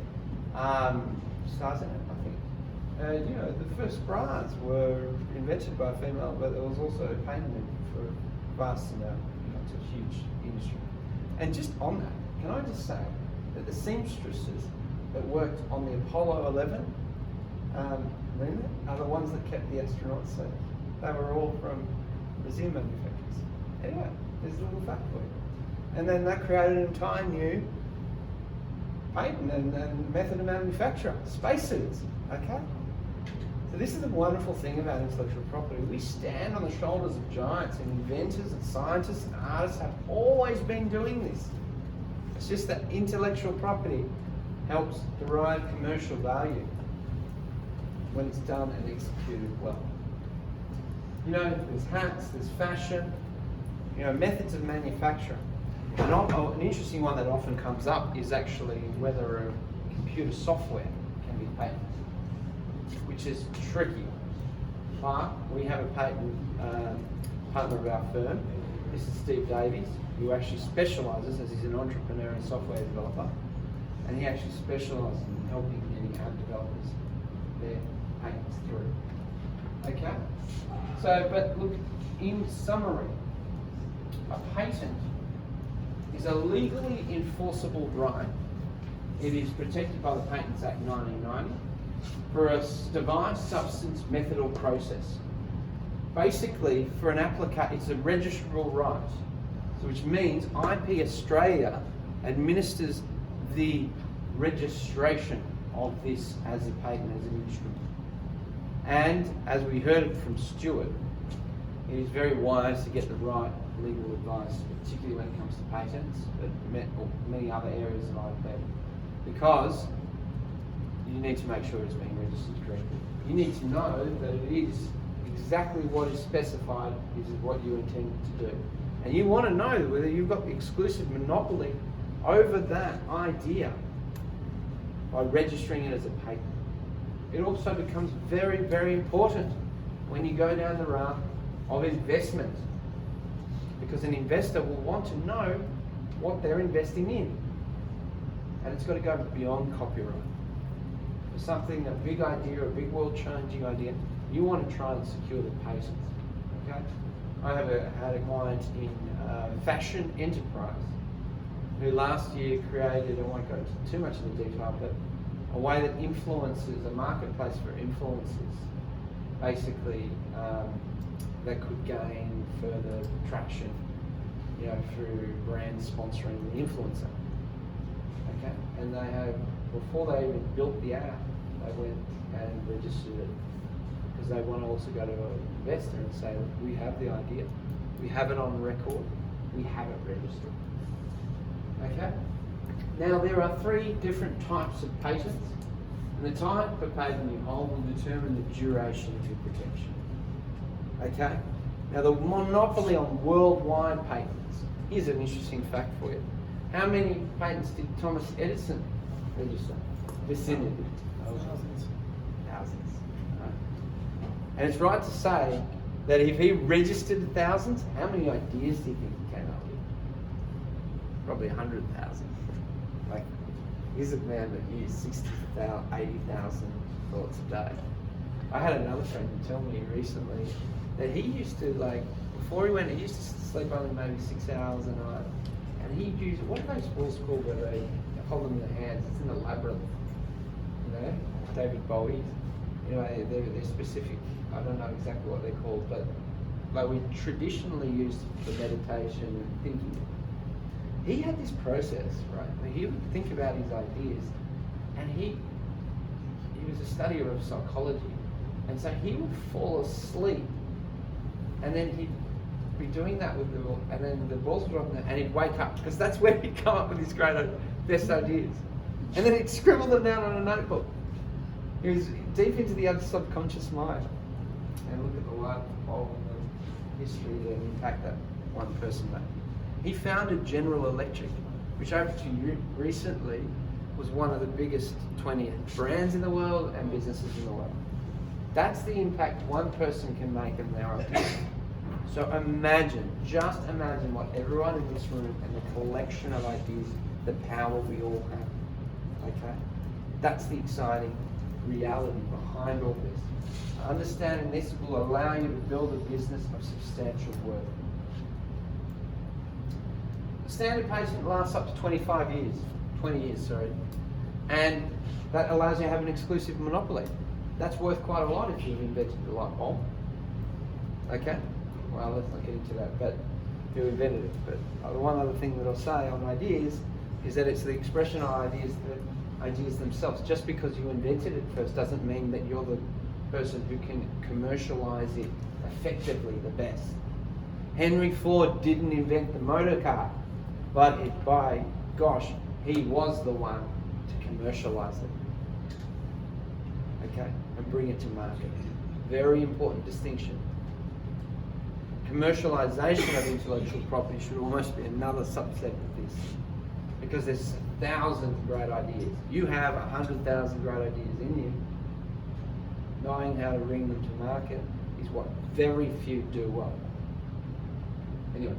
stars in it, I think. You know, the first bras were invented by a female, but there was also patented for a vast amount. You know, it's a huge industry. And just on that, can I just say that the seamstresses that worked on the Apollo 11 are the ones that kept the astronauts safe. They were all from Brazilian manufacturers. Anyway, there's a little fact for you. And then that created an entire new patent and method of manufacture, spacesuits, okay? So this is the wonderful thing about intellectual property. We stand on the shoulders of giants, and inventors and scientists and artists have always been doing this. It's just that intellectual property helps derive commercial value when it's done and executed well. You know, there's hats, there's fashion, you know, methods of manufacture. An interesting one that often comes up is actually whether a computer software can be patented, which is tricky. But we have a patent partner of our firm. This is Steve Davies, who actually specialises, as he's an entrepreneur and software developer, and he actually specialises in helping many app developers their patents through. Okay? So, but look, in summary, a patent is a legally enforceable right. It is protected by the Patents Act 1990 for a device, substance, method or process. Basically, for an application, it's a registrable right, so which means IP Australia administers the registration of this as a patent, as an instrument. And as we heard it from Stuart, it is very wise to get the right legal advice, particularly when it comes to patents, but many other areas of IP, because you need to make sure it's being registered correctly. You need to know that it is exactly what is specified is what you intend to do. And you want to know whether you've got the exclusive monopoly over that idea by registering it as a patent. It also becomes very, very important when you go down the route of investment, because an investor will want to know what they're investing in. And it's got to go beyond copyright. For something, a big idea, a big world-changing idea, you want to try and secure the patents. Okay? I had a client in Fashion Enterprise who last year created, I won't go into too much of the detail, but a way that influencers, a marketplace for influencers, basically that could gain further traction, you know, through brands sponsoring the influencer. Okay, and they have, before they even built the app, they went and registered it because they want to also go to an investor and say, look, we have the idea, we have it on record, we have it registered. Okay. Now there are 3 different types of patents, and the type of patent you hold will determine the duration of your protection. Okay? Now the monopoly on worldwide patents, here's an interesting fact for you. How many patents did Thomas Edison register? Vicinity. Thousands. Right? And it's right to say that if he registered thousands, how many ideas do you think he came up with? Probably 100,000. Like, he's a man that used 60,000, 80,000 thoughts a day. I had another friend tell me recently that he used to, like, before he went, he used to sleep only maybe 6 hours a night. And he'd use, what are those balls called where they hold them in their hands? It's in the labyrinth, you know, David Bowie. You know, they're specific. I don't know exactly what they're called, but like we traditionally used for meditation and thinking. He had this process, right? Where he would think about his ideas, and he was a studier of psychology, and so he would fall asleep, and then he'd be doing that with the ball, and then the balls would drop, and he'd wake up because that's where he'd come up with his best ideas, and then he'd scribble them down on a notebook. He was deep into the other subconscious mind, and look at the light bulb and the history and the impact that one person made. He founded General Electric, which over to recently was one of the biggest 20 brands in the world and businesses in the world. That's the impact one person can make in their ideas. So imagine, just imagine what everyone in this room and the collection of ideas, the power we all have. Okay? That's the exciting reality behind all this. Understanding this will allow you to build a business of substantial worth. Standard patent lasts up to 25 years, 20 years, sorry. And that allows you to have an exclusive monopoly. That's worth quite a lot if you've invented the light bulb. Okay? Well, let's not get into that, but who invented it. But one other thing that I'll say on ideas is that it's the expression of ideas themselves. Just because you invented it first doesn't mean that you're the person who can commercialize it effectively the best. Henry Ford didn't invent the motor car, but by gosh, he was the one to commercialize it. Okay? And bring it to market. Very important distinction. Commercialization of intellectual property should almost be another subset of this, because there's 1,000 great ideas. You have 100,000 great ideas in you. Knowing how to bring them to market is what very few do well. Anyway,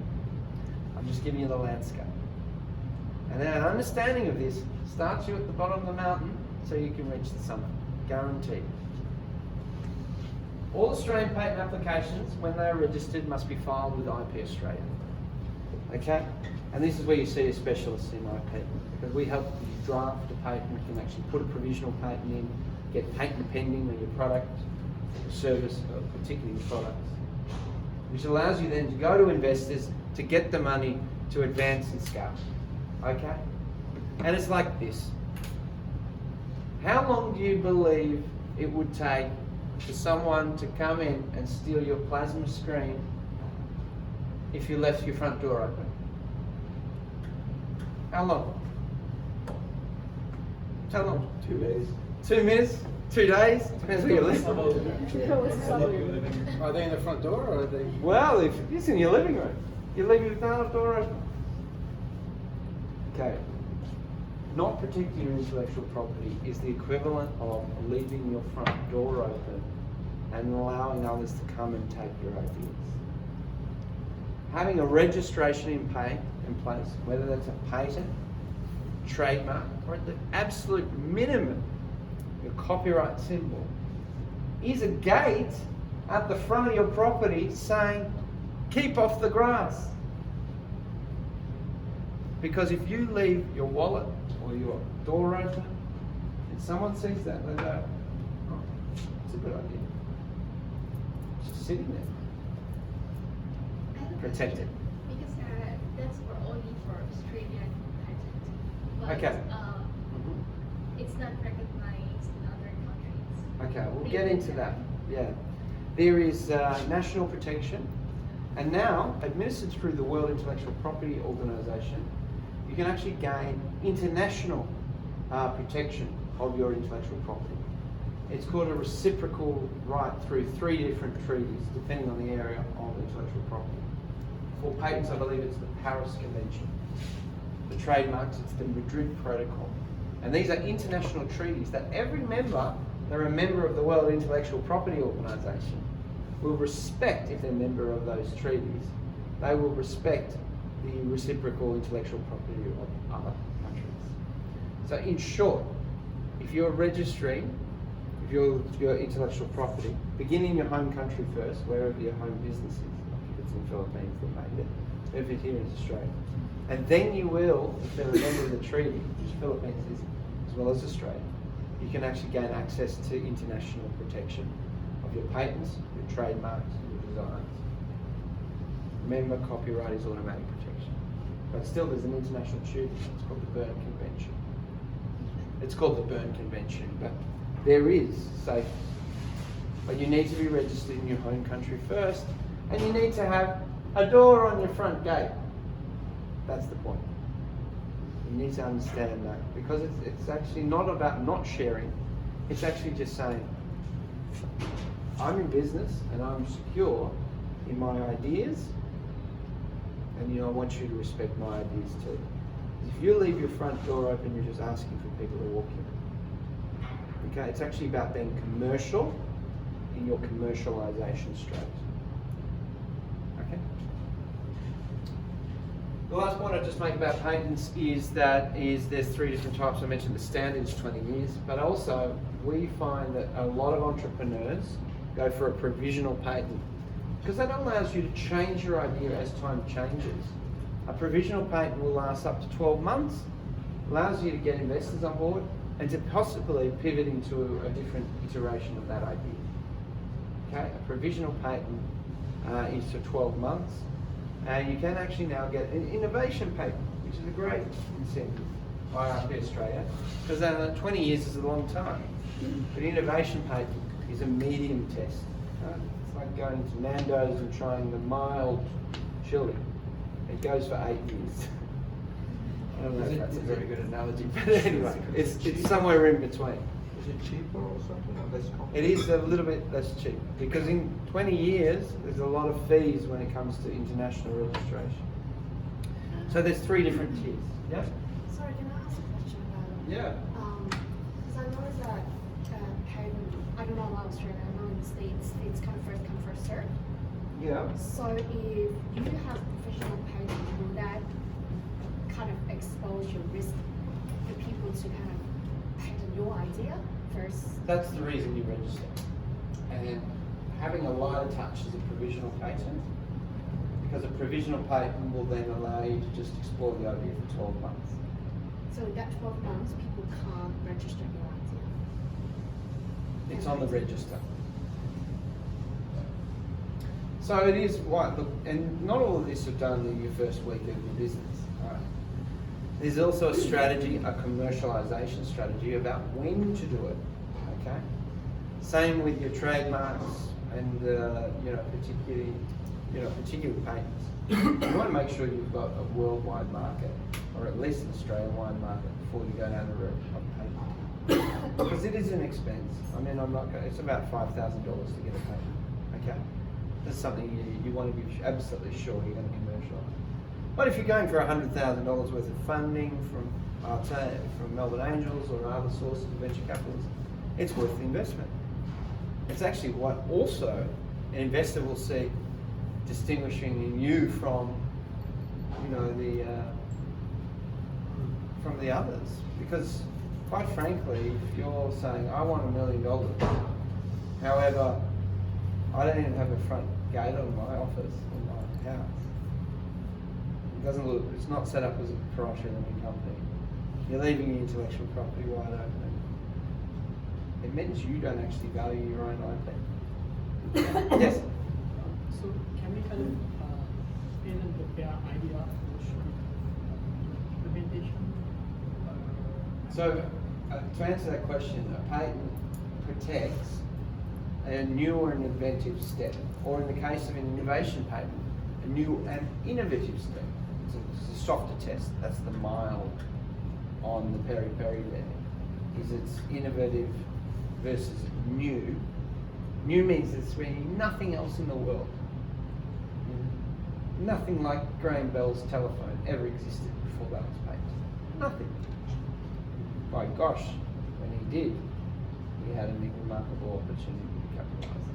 I'm just giving you the landscape. And then an understanding of this starts you at the bottom of the mountain so you can reach the summit. Guaranteed. All Australian patent applications, when they are registered, must be filed with IP Australia. Okay? And this is where you see a specialist in IP, because we help you draft a patent, you can actually put a provisional patent in, get patent pending on your product, or service, or particularly your products, which allows you then to go to investors to get the money to advance and scale. Okay? And it's like this. How long do you believe it would take for someone to come in and steal your plasma screen if you left your front door open? How long? How long? 2 days. 2 minutes? 2 days? Depends where you live. Are they in the front door or are they? Well, if it's in your living room, you leave your door open. Okay. Not protecting your intellectual property is the equivalent of leaving your front door open and allowing others to come and take your ideas. Having a registration in place, whether that's a patent, trademark, or at the absolute minimum, your copyright symbol, is a gate at the front of your property saying, keep off the grass. Because if you leave your wallet or your door open, and someone sees that, they go, oh, it's a good idea. It's just sitting there. Protected. Because that's for only for Australian patent. But, Okay. It's not recognized in other countries. Okay, we'll get into that. Yeah. There is national protection, and now, administered through the World Intellectual Property Organization, you can actually gain international protection of your intellectual property. It's called a reciprocal right through 3 different treaties, depending on the area of intellectual property. For patents, I believe it's the Paris Convention. For trademarks, it's the Madrid Protocol. And these are international treaties that every member, they're a member of the World Intellectual Property Organization, will respect. If they're a member of those treaties, they will respect the reciprocal intellectual property of other countries. So in short, if you're registering, if your intellectual property, begin in your home country first, wherever your home business is. Like if it's in the Philippines, they made it. If it's here in Australia. And then you will, if they're a member of the treaty, which Philippines is, as well as Australia, you can actually gain access to international protection of your patents, your trademarks, your designs. Remember, copyright is automatic protection. But still, there's an international treaty. It's called the Berne Convention. It's called the Berne Convention, but there is safety. But you need to be registered in your home country first, and you need to have a door on your front gate. That's the point. You need to understand that, because it's actually not about not sharing. It's actually just saying, I'm in business and I'm secure in my ideas, and I want you to respect my ideas too. If you leave your front door open, you're just asking for people to walk in. Okay, it's actually about being commercial in your commercialization strategy. Okay. The last point I'll just make about patents is there's 3 different types. I mentioned the standard is 20 years, but also we find that a lot of entrepreneurs go for a provisional patent because that allows you to change your idea as time changes. A provisional patent will last up to 12 months, allows you to get investors on board and to possibly pivot into a different iteration of that idea. Okay, a provisional patent is for 12 months. And you can actually now get an innovation patent, which is a great incentive by IP Australia, because 20 years is a long time. But innovation patent is a medium test. Right? It's like going to Nando's and trying the mild chili. It goes for 8 years. I don't know if that's a very good analogy, but anyway, it's somewhere in between. Is it cheaper or something, or less complicated? It is a little bit less cheap, because in 20 years, there's a lot of fees when it comes to international registration. So there's 3 different tiers. Yeah? Sorry, can I ask a question about it? Yeah. Because I noticed that patent, I don't know about Australia, I know in the States, it's kind of first come, first served. Yeah. So if you have professional patent, will that kind of expose your idea first? That's the reason you register. And having a lighter touch is a provisional patent, because a provisional patent will then allow you to just explore the idea for 12 months. So in that 12 months, people can't register your idea? It's on the register. So it is what, look, and not all of this is done in your first week of your business. Right? There's also a strategy, a commercialization strategy about when to do it. Okay. Same with your trademarks and particular patents. You want to make sure you've got a worldwide market, or at least an Australian-wide market, before you go down the route of patent. Because it is an expense. I mean, it's about $5,000 to get a patent. Okay. That's something you want to be absolutely sure you're going to commercialise. But if you're going for $100,000 worth of funding from Melbourne Angels or other sources of venture capitalists, it's worth the investment. It's actually what also an investor will see distinguishing in you from, from the others. Because quite frankly, if you're saying, I want $1 million, however, I don't even have a front gate on my office in my house. It's not set up as a proprietary limited company. You're leaving your intellectual property wide open. It means you don't actually value your own IP. Yes? So can we kind of paint and prepare idea which implementation? So to answer that question, a patent protects a new or an inventive step, or in the case of an innovation patent, a new and innovative step. It's a softer test. That's the mild on the peri-peri there. Is it's innovative versus new. New means there's really nothing else in the world. Nothing like Graham Bell's telephone ever existed before that was patented. Nothing. My gosh, when he did, he had a remarkable opportunity to capitalise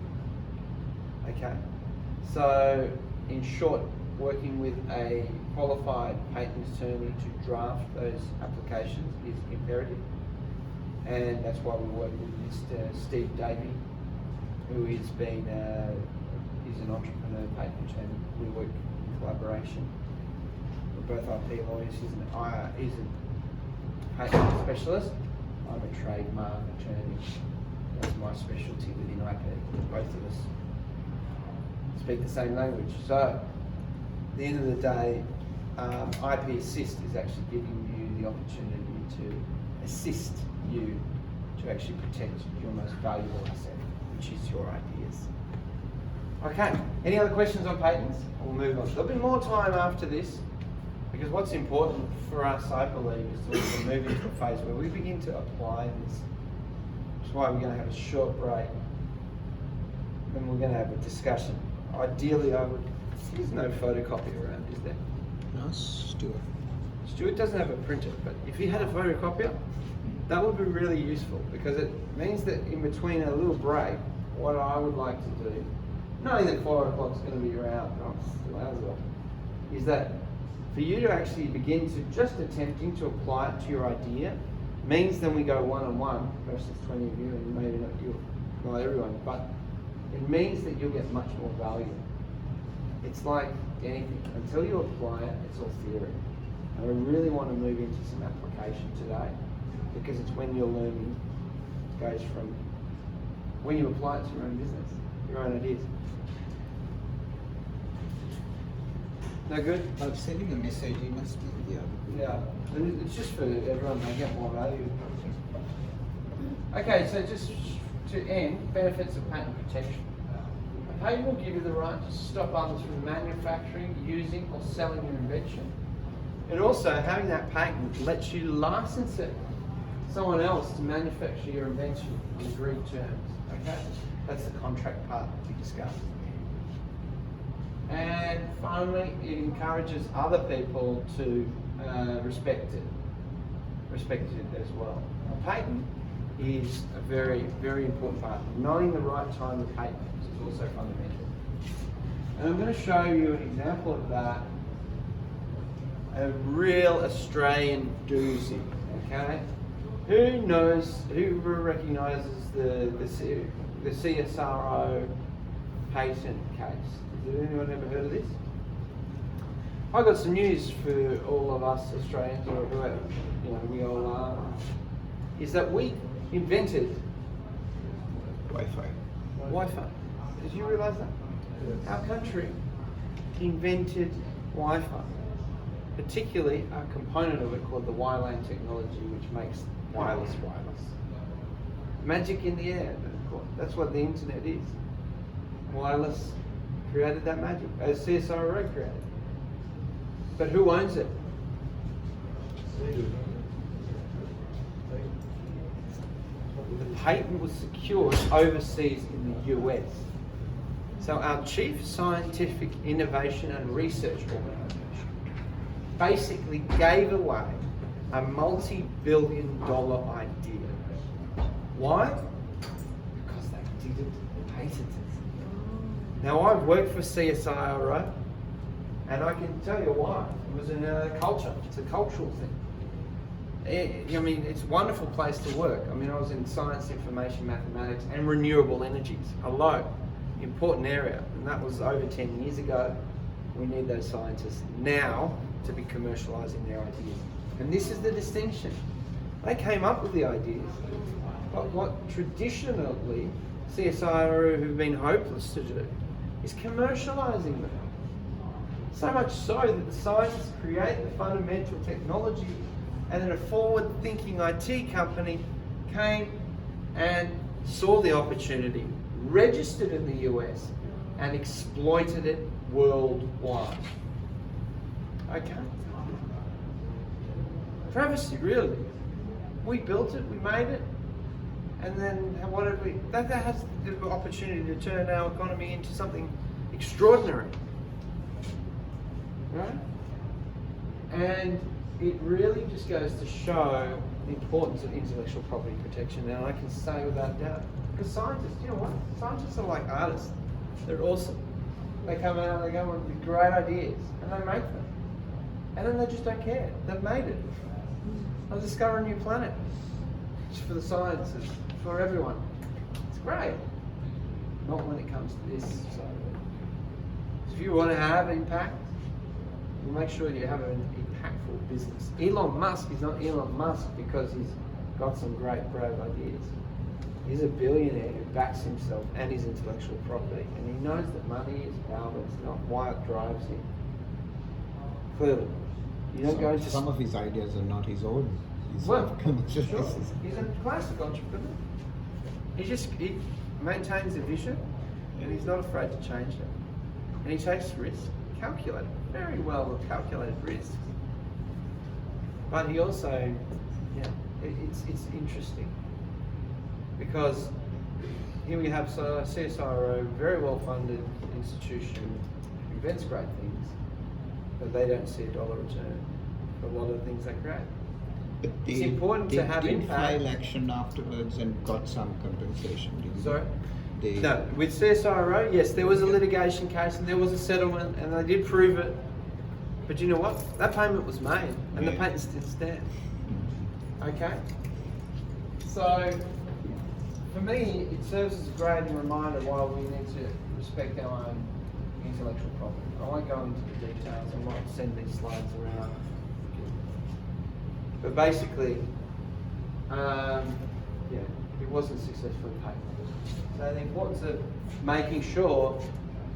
on it. Okay, so in short, working with a qualified patent attorney to draft those applications is imperative, and that's why we work with Mr. Steve Davey, who is he's an entrepreneur patent attorney. We work in collaboration. We're both IP lawyers. He's a patent specialist. I'm a trademark attorney. That's my specialty within IP. Both of us speak the same language. So, at the end of the day, IP Assist is actually giving you the opportunity to assist you to actually protect your most valuable asset, which is your ideas. Okay, any other questions on patents? We'll move on. There'll be more time after this, because what's important for us, I believe, is to also move into a phase where we begin to apply this. Which is why we're going to have a short break, and we're going to have a discussion. Ideally, there's no photocopy around, is there? No, Stuart. Stuart doesn't have a printer, but if he had a photocopier, that would be really useful, because it means that in between a little break, what I would like to do, knowing that 4 o'clock is going to be around, 2 hours ago, is that for you to actually begin to just attempting to apply it to your idea means then we go one-on-one versus 20 of you, and maybe not you, not everyone, but it means that you'll get much more value. It's like anything. Until you apply it, it's all theory. And I really want to move into some application today, because it's when your learning goes from when you apply it to your own business, your own ideas. No good? I'm sending a message, you must be here. Yeah, and it's just for everyone to get more value. Okay, so just to end, benefits of patent protection. A patent will give you the right to stop others from manufacturing, using, or selling your invention. And also, having that patent lets you license it to someone else to manufacture your invention on agreed terms. Okay? That's the contract part that we discussed. And finally, it encourages other people to respect it as well. A patent is a very, very important part. Knowing the right time to patent is also fundamental. And I'm going to show you an example of that. A real Australian doozy, okay? Who knows, who recognises the CSIRO patent case? Has anyone ever heard of this? I got some news for all of us Australians, or whoever, you know, we all are, is that we invented Wi-Fi. Wi-Fi. Did you realise that? Yes. Our country invented Wi-Fi, particularly a component of it called the WLAN technology, which makes wireless wireless. Magic in the air, that's what the internet is. Wireless created that magic, as CSIRO created. But who owns it? The patent was secured overseas in the US. So our Chief Scientific Innovation and Research Organisation basically gave away a multi-billion-dollar idea. Why? Because they didn't patent it. Now I've worked for CSIRO, and I can tell you why. It was in a culture. It's a cultural thing. I mean, it's a wonderful place to work. I mean, I was in science, information, mathematics, and renewable energies alone. Important area, and that was over 10 years ago. We need those scientists now to be commercialising their ideas. And this is the distinction. They came up with the ideas, but what traditionally CSIRO who've been hopeless to do is commercialising them. So much so that the scientists create the fundamental technology, and then a forward-thinking IT company came and saw the opportunity, registered in the US, and exploited it worldwide. Okay? Travesty, really. We built it, we made it, and then what did we... That has the opportunity to turn our economy into something extraordinary. Right? And it really just goes to show the importance of intellectual property protection, and I can say without doubt. Because scientists, you know what? Scientists are like artists. They're awesome. They come out, they go with great ideas, and they make them. And then they just don't care. They've made it. They'll discover a new planet. It's for the sciences, for everyone. It's great. Not when it comes to this. So if you want to have impact, you make sure you have an impactful business. Elon Musk is not Elon Musk because he's got some great, brave ideas. He's a billionaire who backs himself and his intellectual property, and he knows that money is power, but it's not why it drives him. Clearly. You don't go into... Some of his ideas are not his own. Well, sure. He's a classic entrepreneur. He maintains a vision, and he's not afraid to change it. And he takes risks, calculated, very well calculated risks. But he also, it's interesting because here we have CSIRO, very well funded institution, invents great things, but they don't see a dollar return for a lot of the things they create. But It's important to have They impact. filed action afterwards and got some compensation, didn't they? Sorry? No, with CSIRO, yes, there was a litigation case and there was a settlement and they did prove it. But you know what? That payment was made and the patent still stands. Okay? So, for me, it serves as a great reminder why we need to respect our own intellectual property. I won't go into the details, I might send these slides around. But basically, it wasn't successfully patented. So the importance of making sure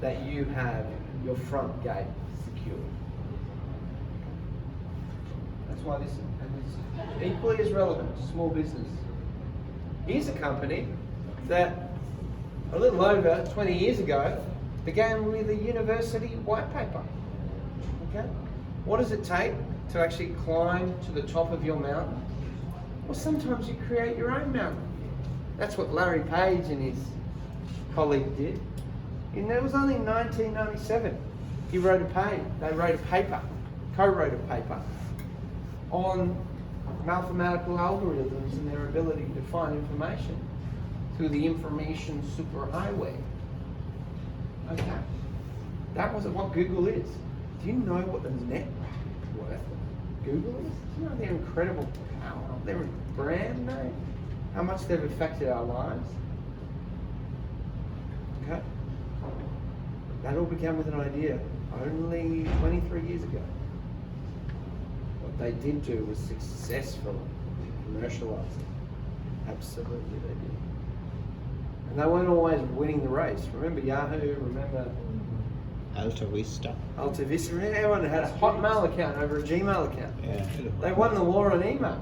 that you have your front gate secure. That's why this is equally as relevant to small business. Here's a company that a little over 20 years ago began with a university white paper. Okay? What does it take to actually climb to the top of your mountain? Well, sometimes you create your own mountain. That's what Larry Page and his colleague did. And it was only in 1997 they wrote a paper, co-wrote a paper on mathematical algorithms and their ability to find information through the information superhighway. Okay, that wasn't what Google is. Do you know what the net worth Google is? Do you know their incredible power, their brand name, how much they've affected our lives? Okay? That all began with an idea only 23 years ago. What they did do was successfully commercialise it. Absolutely they did. And they weren't always winning the race. Remember Yahoo? Remember Alta Vista. Alta Vista? Everyone had a Hotmail account over a Gmail account. Yeah. They won the war on email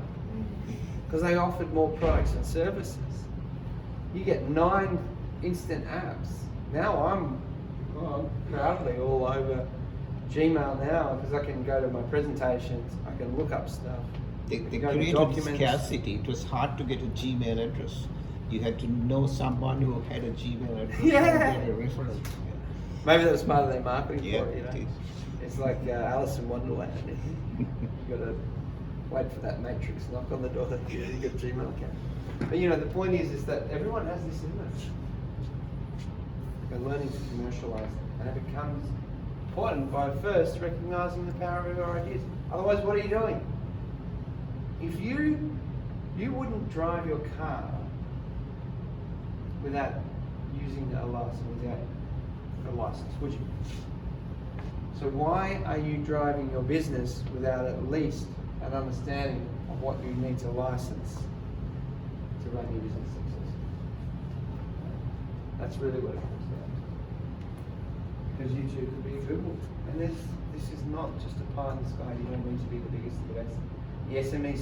because they offered more products and services. You get 9 instant apps. Now I'm proudly all over Gmail now because I can go to my presentations, I can look up stuff. They go to created documents. scarcity. It was hard to get a Gmail address. You had to know someone who had a Gmail address. Yeah. And get a referral. Maybe that was part of their marketing Yeah, for it, you know. it is. It's like Alice in Wonderland. You got to wait for that matrix knock on the door. You get a Gmail account. But you know, the point is that everyone has this image. They're learning to commercialise it, and it becomes important by first recognising the power of our ideas. Otherwise, what are you doing? If you wouldn't drive your car without using a license, would you? So why are you driving your business without at least an understanding of what you need to license to run your business successfully? That's really what it comes down to. Because you too could be a Google. And this is not just a pie in the sky. You don't need to be the biggest and the best. The SME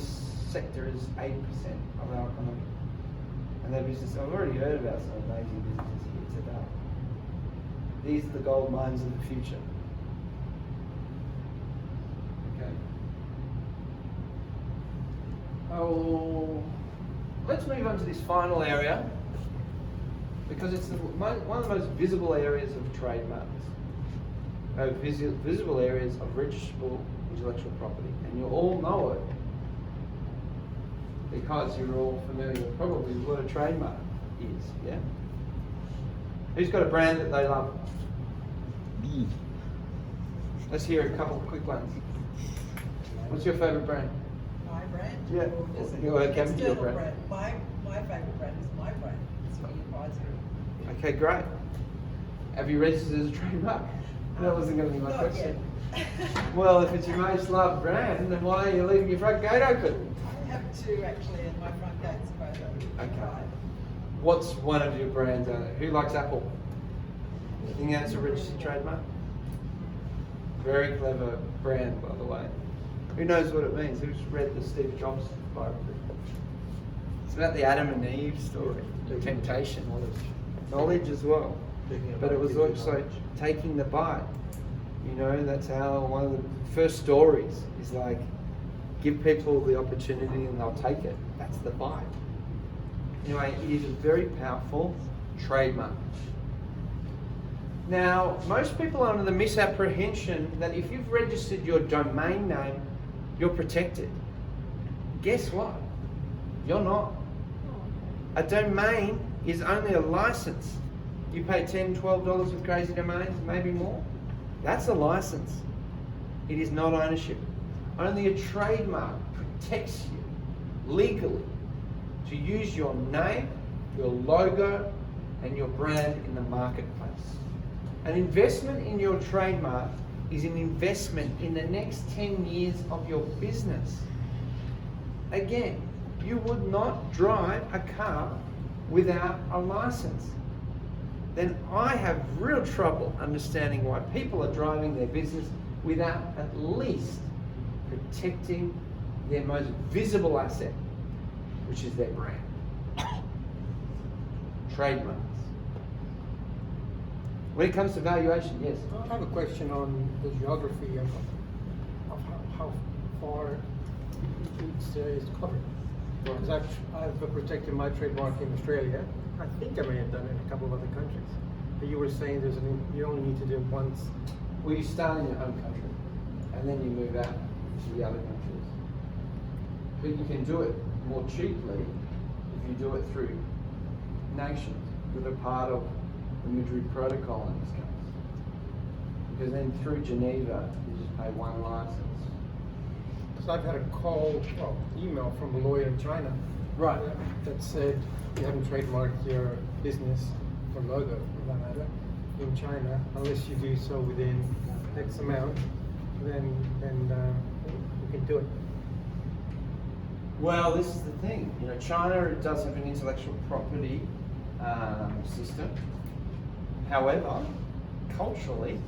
sector is 8% of our economy. And their business, I've already heard about some amazing businesses here today. These are the gold mines of the future. Okay. Oh, let's move on to this final area because it's one of the most visible areas of trademarks. Visible areas of registrable intellectual property, and you all know it because you're all familiar probably with what a trademark is, yeah? Who's got a brand that they love? Me. Let's hear a couple of quick ones. What's your favourite brand? My brand? Yeah. Is it Your external brand. brand? My favourite brand is my brand. It's what you prize through. Okay, great. Have you registered as a trademark? That wasn't going to be my Not question. yet. Well, if it's your most loved brand, then why are you leaving your front gate open? I have 2 actually, and my front gate's both open. Okay. What's one of your brands? Who likes Apple? You think that's a registered trademark? Very clever brand, by the way. Who knows what it means? Who's read the Steve Jobs biography? It's about the Adam and Eve story, the temptation, knowledge as well. But it was also taking the bite. You know, that's how one of the first stories is like, give people the opportunity and they'll take it. That's the bite. Anyway, it is a very powerful trademark. Now, most people are under the misapprehension that if you've registered your domain name, you're protected. Guess what? You're not. A domain is only a license. You pay $10, $12 with Crazy Domains, maybe more. That's a license. It is not ownership. Only a trademark protects you legally to use your name, your logo, and your brand in the marketplace. An investment in your trademark is an investment in the next 10 years of your business. Again, you would not drive a car without a license. Then I have real trouble understanding why people are driving their business without at least protecting their most visible asset, which is their brand. Trademarks. When it comes to valuation, yes? I have a question on the geography of how far each is covered. Because I've protected my trademark in Australia. I think I may have done it in a couple of other countries. But you were saying you only need to do it once. Well, you start in your home country, and then you move out to the other countries. But you can do it more cheaply if you do it through nations that are part of the Madrid Protocol in this case. Because then through Geneva, you just pay one license. So I've had a call, well, email from a lawyer in China. Right. That said, you haven't trademarked your business or logo, for that matter, in China, unless you do so within X amount, then you can do it. Well, this is the thing. You know, China does have an intellectual property system. However, culturally,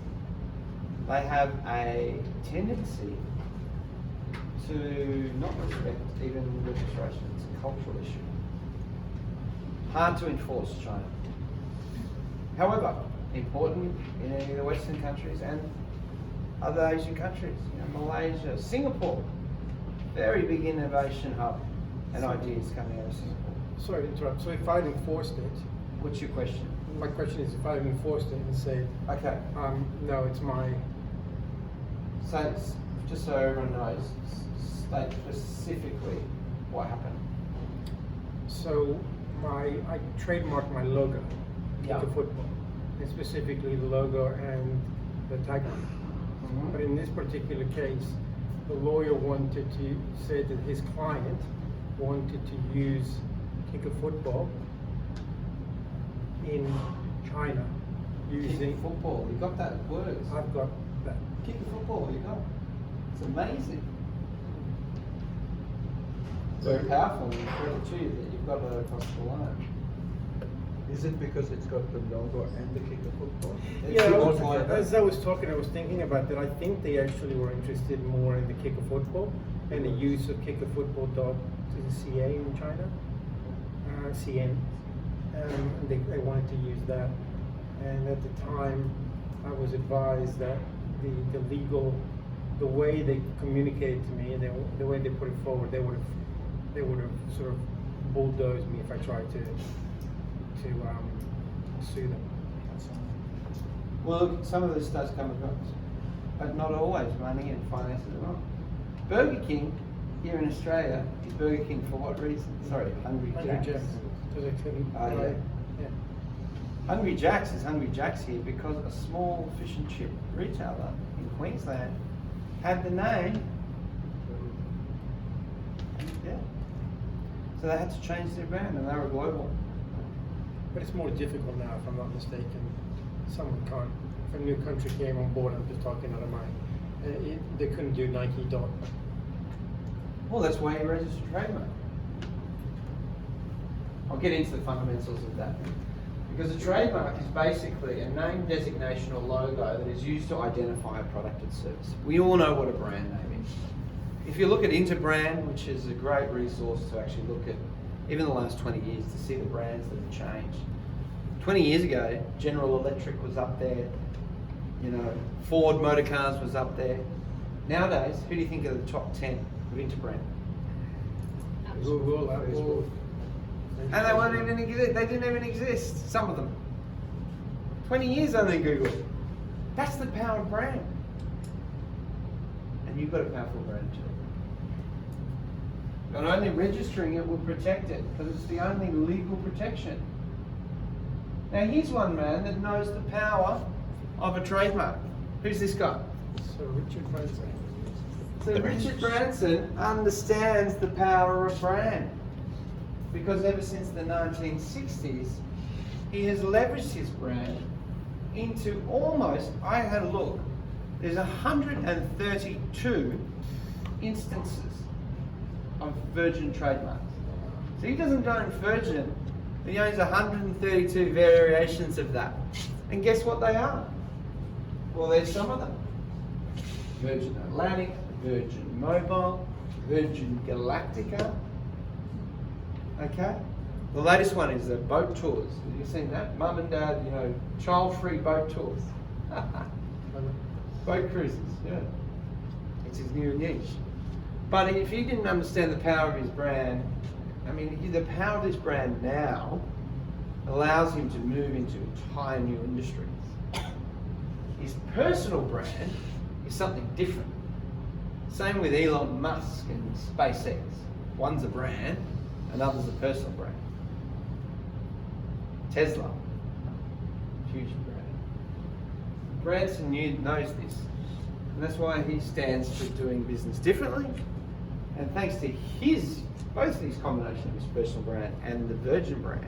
they have a tendency to not respect even registration. It's a cultural issue. Hard to enforce, China. However, important in any of the Western countries and other Asian countries. You know, Malaysia, Singapore, very big innovation hub and ideas coming out of Singapore. Sorry to interrupt. So if I'd enforced it, what's your question? My question is, if I'd enforced it and said, okay, no, it's my. So just so everyone knows, state specifically what happened. So I trademarked my logo, Yeah. the football, and specifically the logo and the tagline. But in this particular case, the lawyer wanted to say that his client wanted to use Kick a Football in China using football. You got that word? I've got that. Kick a football. You got. It's amazing. Very powerful and credit to you that you've got it across the line. Is it because it's got the logo and the kicker football? Yeah, as I was talking, I was thinking about that. I think they actually were interested more in the Kick a Football and the use of kickafootball.ca in China, CN. And they wanted to use that. And at the time, I was advised that the legal, the way they communicated to me, the way they put it forward, they would have sort of bulldozed me if I tried to sue them. Well, look, some of this does come across, but not always. Money and finances are not. Burger King here in Australia is Burger King for what reason? Sorry, Hungry Jack's. Because they couldn't. Yeah. Hungry Jack's is Hungry Jack's here because a small fish and chip retailer in Queensland had the name. Yeah. So they had to change their brand, and they were global. But it's more difficult now, if I'm not mistaken. Someone can't. If a new country came on board, I'm just talking out of mind. They couldn't do Nike dot. Well, that's why you register trademark. I'll get into the fundamentals of that. Because a trademark is basically a name, designation, or logo that is used to identify a product and service. We all know what a brand name is. If you look at Interbrand, which is a great resource to actually look at even the last 20 years to see the brands that have changed. 20 years ago, General Electric was up there, you know, Ford Motor Cars was up there. Nowadays, who do you think are the top 10 of Interbrand? Google, Apple. And they won't even exist. They didn't even exist, some of them. 20 years only Google. That's the power of brand. And you've got a powerful brand too. Not only registering it will protect it, because it's the only legal protection. Now here's one man that knows the power of a trademark. Who's this guy? Sir Richard Branson. So Richard Branson understands the power of brand. Because ever since the 1960s, he has leveraged his brand into almost, I had a look, there's 132 instances of Virgin trademarks. So he doesn't own Virgin, he owns 132 variations of that. And guess what they are? Well, there's some of them. Virgin Atlantic, Virgin Mobile, Virgin Galactica. Okay? The latest one is the boat tours. Have you seen that? Mum and Dad, you know, child-free boat tours. Boat cruises, yeah. It's his new niche. But if he didn't understand the power of his brand, I mean, the power of this brand now allows him to move into entire new industries. His personal brand is something different. Same with Elon Musk and SpaceX. One's a brand, another's a personal brand. Tesla, huge brand. Branson knows this, and that's why he stands for doing business differently And thanks to both his combination of his personal brand and the Virgin brand,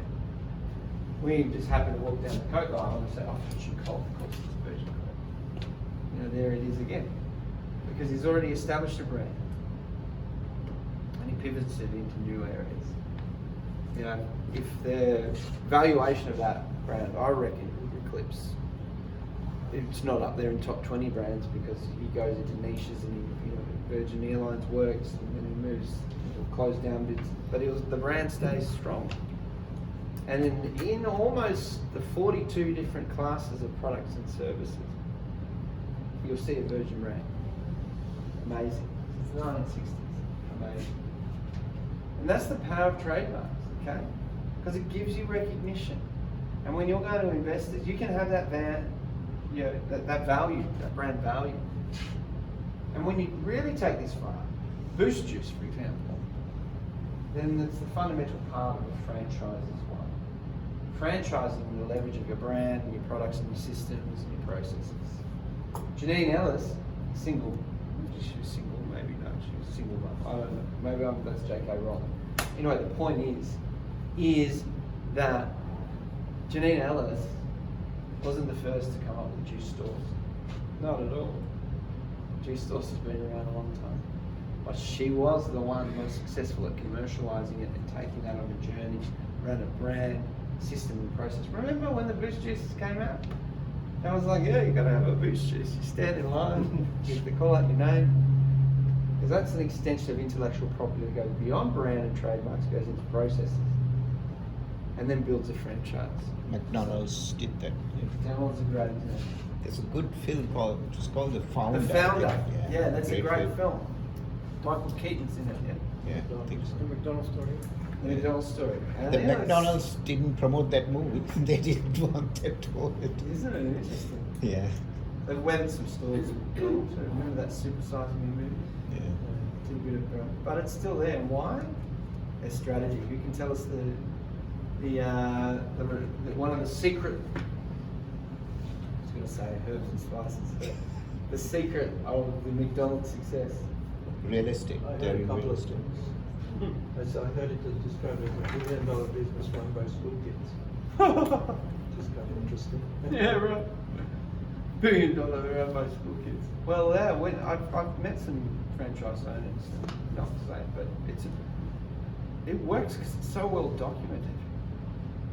we just happen to walk down the Coke aisle and say, oh, Virgin Coke, of course it's Virgin Coke. You know, there it is again. Because he's already established a brand. And he pivots it into new areas. You know, if the valuation of that brand, I reckon, would eclipse. It's not up there in top 20 brands because he goes into niches and Virgin Airlines works and then he moves, he'll close down bits, but the brand stays strong. And in almost the 42 different classes of products and services, you'll see a Virgin brand. Amazing. It's the 1960s. Amazing. And that's the power of trademarks, okay? Because it gives you recognition. And when you're going to investors, you can have that that value, that brand value. And when you really take this far, Boost Juice, for example, then it's the fundamental part of a franchise as well. Franchising the leverage of your brand and your products and your systems and your processes. Janine Ellis, single. She was single, maybe no, she was single. I don't know. Maybe that's JK wrong. Anyway, the point is that Janine Ellis wasn't the first to come up with juice stores. Not at all. Juice stores has been around a long time. But she was the one most successful at commercialising it and taking that on a journey, ran a brand, system and process. Remember when the Boost Juices came out? I was like, yeah, you gotta have a Boost Juice. You stand in line, they call out your name. Because that's an extension of intellectual property that goes beyond brand and trademarks, goes into processes. And then builds a franchise. McDonald's did that. McDonald's is a great example. There's a good film called, it's called The Founder. The Founder. Yeah, that's a great film. film. Michael Keaton's in it, yeah. Yeah, I think so. The McDonald's story. The McDonald's story. The McDonald's didn't promote that movie. They didn't want that to hold it. Isn't it interesting? Yeah. They've weathered some storms. Remember that Super Size Me movie? Yeah. Did a bit of, but it's still there. And why? Their strategy. Who can tell us the one of the secret? I was going to say herbs and spices. The secret of the McDonald's success. Realistic. I heard Very a couple of realistic. things. As I heard it described as a $1 billion business run by school kids. Just kind of interesting. Yeah, right. $1 billion run by school kids. Well, yeah, when I've met some franchise owners, not to say, but it works because it's so well documented.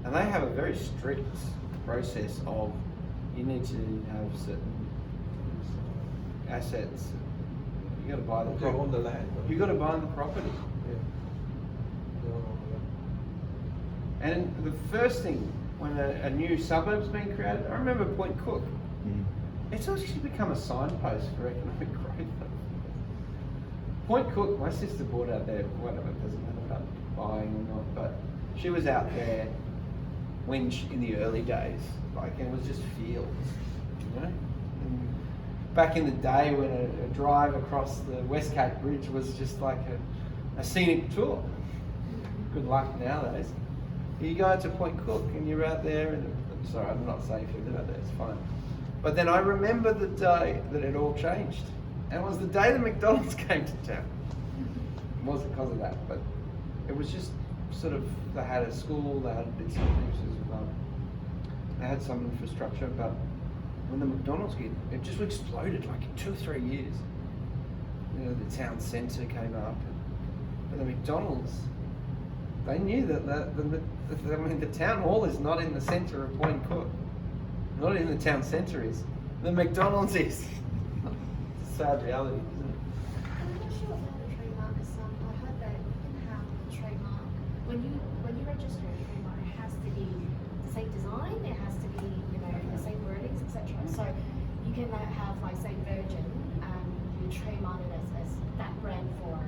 And they have a very strict process of you need to have certain assets. You got to buy the They own the land. You got to buy the property. Yeah. They own all the land. And the first thing when a new suburb's been created, I remember Point Cook. It's actually become a signpost for economic growth. Point Cook, my sister bought out there, whatever, it doesn't matter about buying or not, but she was out there when in the early days, like it was just fields, you know? And back in the day when a drive across the Westgate Bridge was just like a scenic tour. Good luck nowadays. You go out to Point Cook and you're out there, and I'm sorry, I'm not saying if you live out there, it's fine. But then I remember the day that it all changed. And it was the day the McDonald's came to town. It wasn't because of that, but it was just sort of, they had a school, they had bits and pieces of, they had some infrastructure, but when the McDonald's came, it just exploded like in 2 or 3 years. You know, the town centre came up, and the McDonald's, they knew that the town hall is not in the centre of Point Cook. Not in the town centre is. The McDonald's is. It's a sad reality, isn't it? I'm not sure about the trademark. I heard that you can have a trademark. When you register a trademark, it has to be the same design, it has to be, the same wordings, etc. So you can have, like, say, Virgin, and you trademark it as that brand for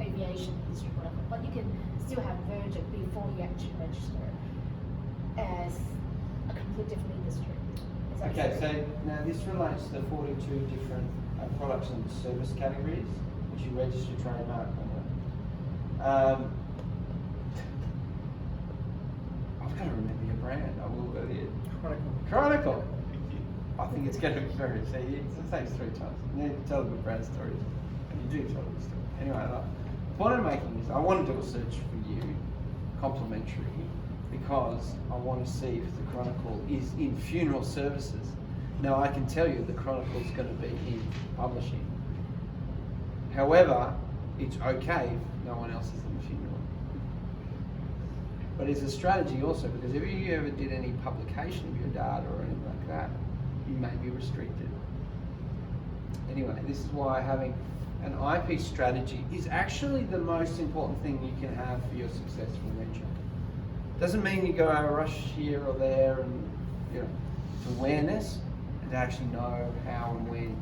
aviation industry, whatever. But you can still have Virgin before you actually register as a completely different industry. Is that Okay, true? so now this relates to 42 different products and service categories which you register trademark on. I've got to remember your brand. I will earlier. Chronicle. I think it's going to be very. So it takes 3 times. You need to tell a good brand stories. You do totally still. Anyway, the point I'm making is I want to do a search for you, complimentary, because I want to see if the Chronicle is in funeral services. Now I can tell you the Chronicle is going to be in publishing. However, it's okay if no one else is in funeral. But it's a strategy also, because if you ever did any publication of your data or anything like that, you may be restricted. Anyway, this is why having an IP strategy is actually the most important thing you can have for your successful venture. Doesn't mean you go rush here or there, and it's awareness and to actually know how and when.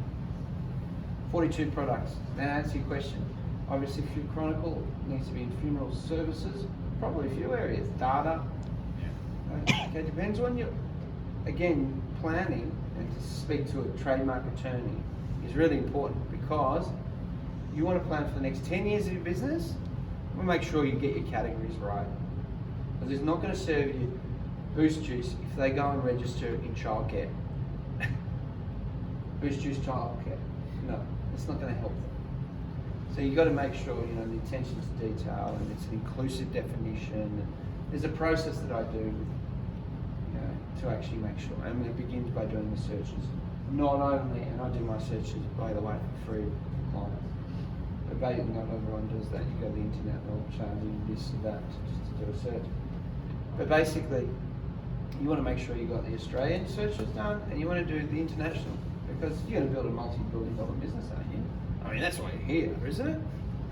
42 products. Now, answer your question. Obviously, if your Chronicle needs to be in funeral services, probably a few areas. Data. Okay, depends on your, again, planning, and to speak to a trademark attorney is really important, because you want to plan for the next 10 years of your business. You want to make sure you get your categories right. Because it's not going to serve you Boost Juice if they go and register in childcare. Boost Juice childcare. No, it's not going to help them. So you've got to make sure, the attention to detail, and it's an inclusive definition. And there's a process that I do, to actually make sure. And it begins by doing the searches. Not only, and I do my searches, by the way, for free for clients. But basically, not everyone does that. You go to the internet, they'll charge you this or that just to do a search. But basically, you want to make sure you got the Australian searches done, and you want to do the international, because you're going to build a multi-billion-dollar business, aren't you? I mean, that's why you're here, isn't it?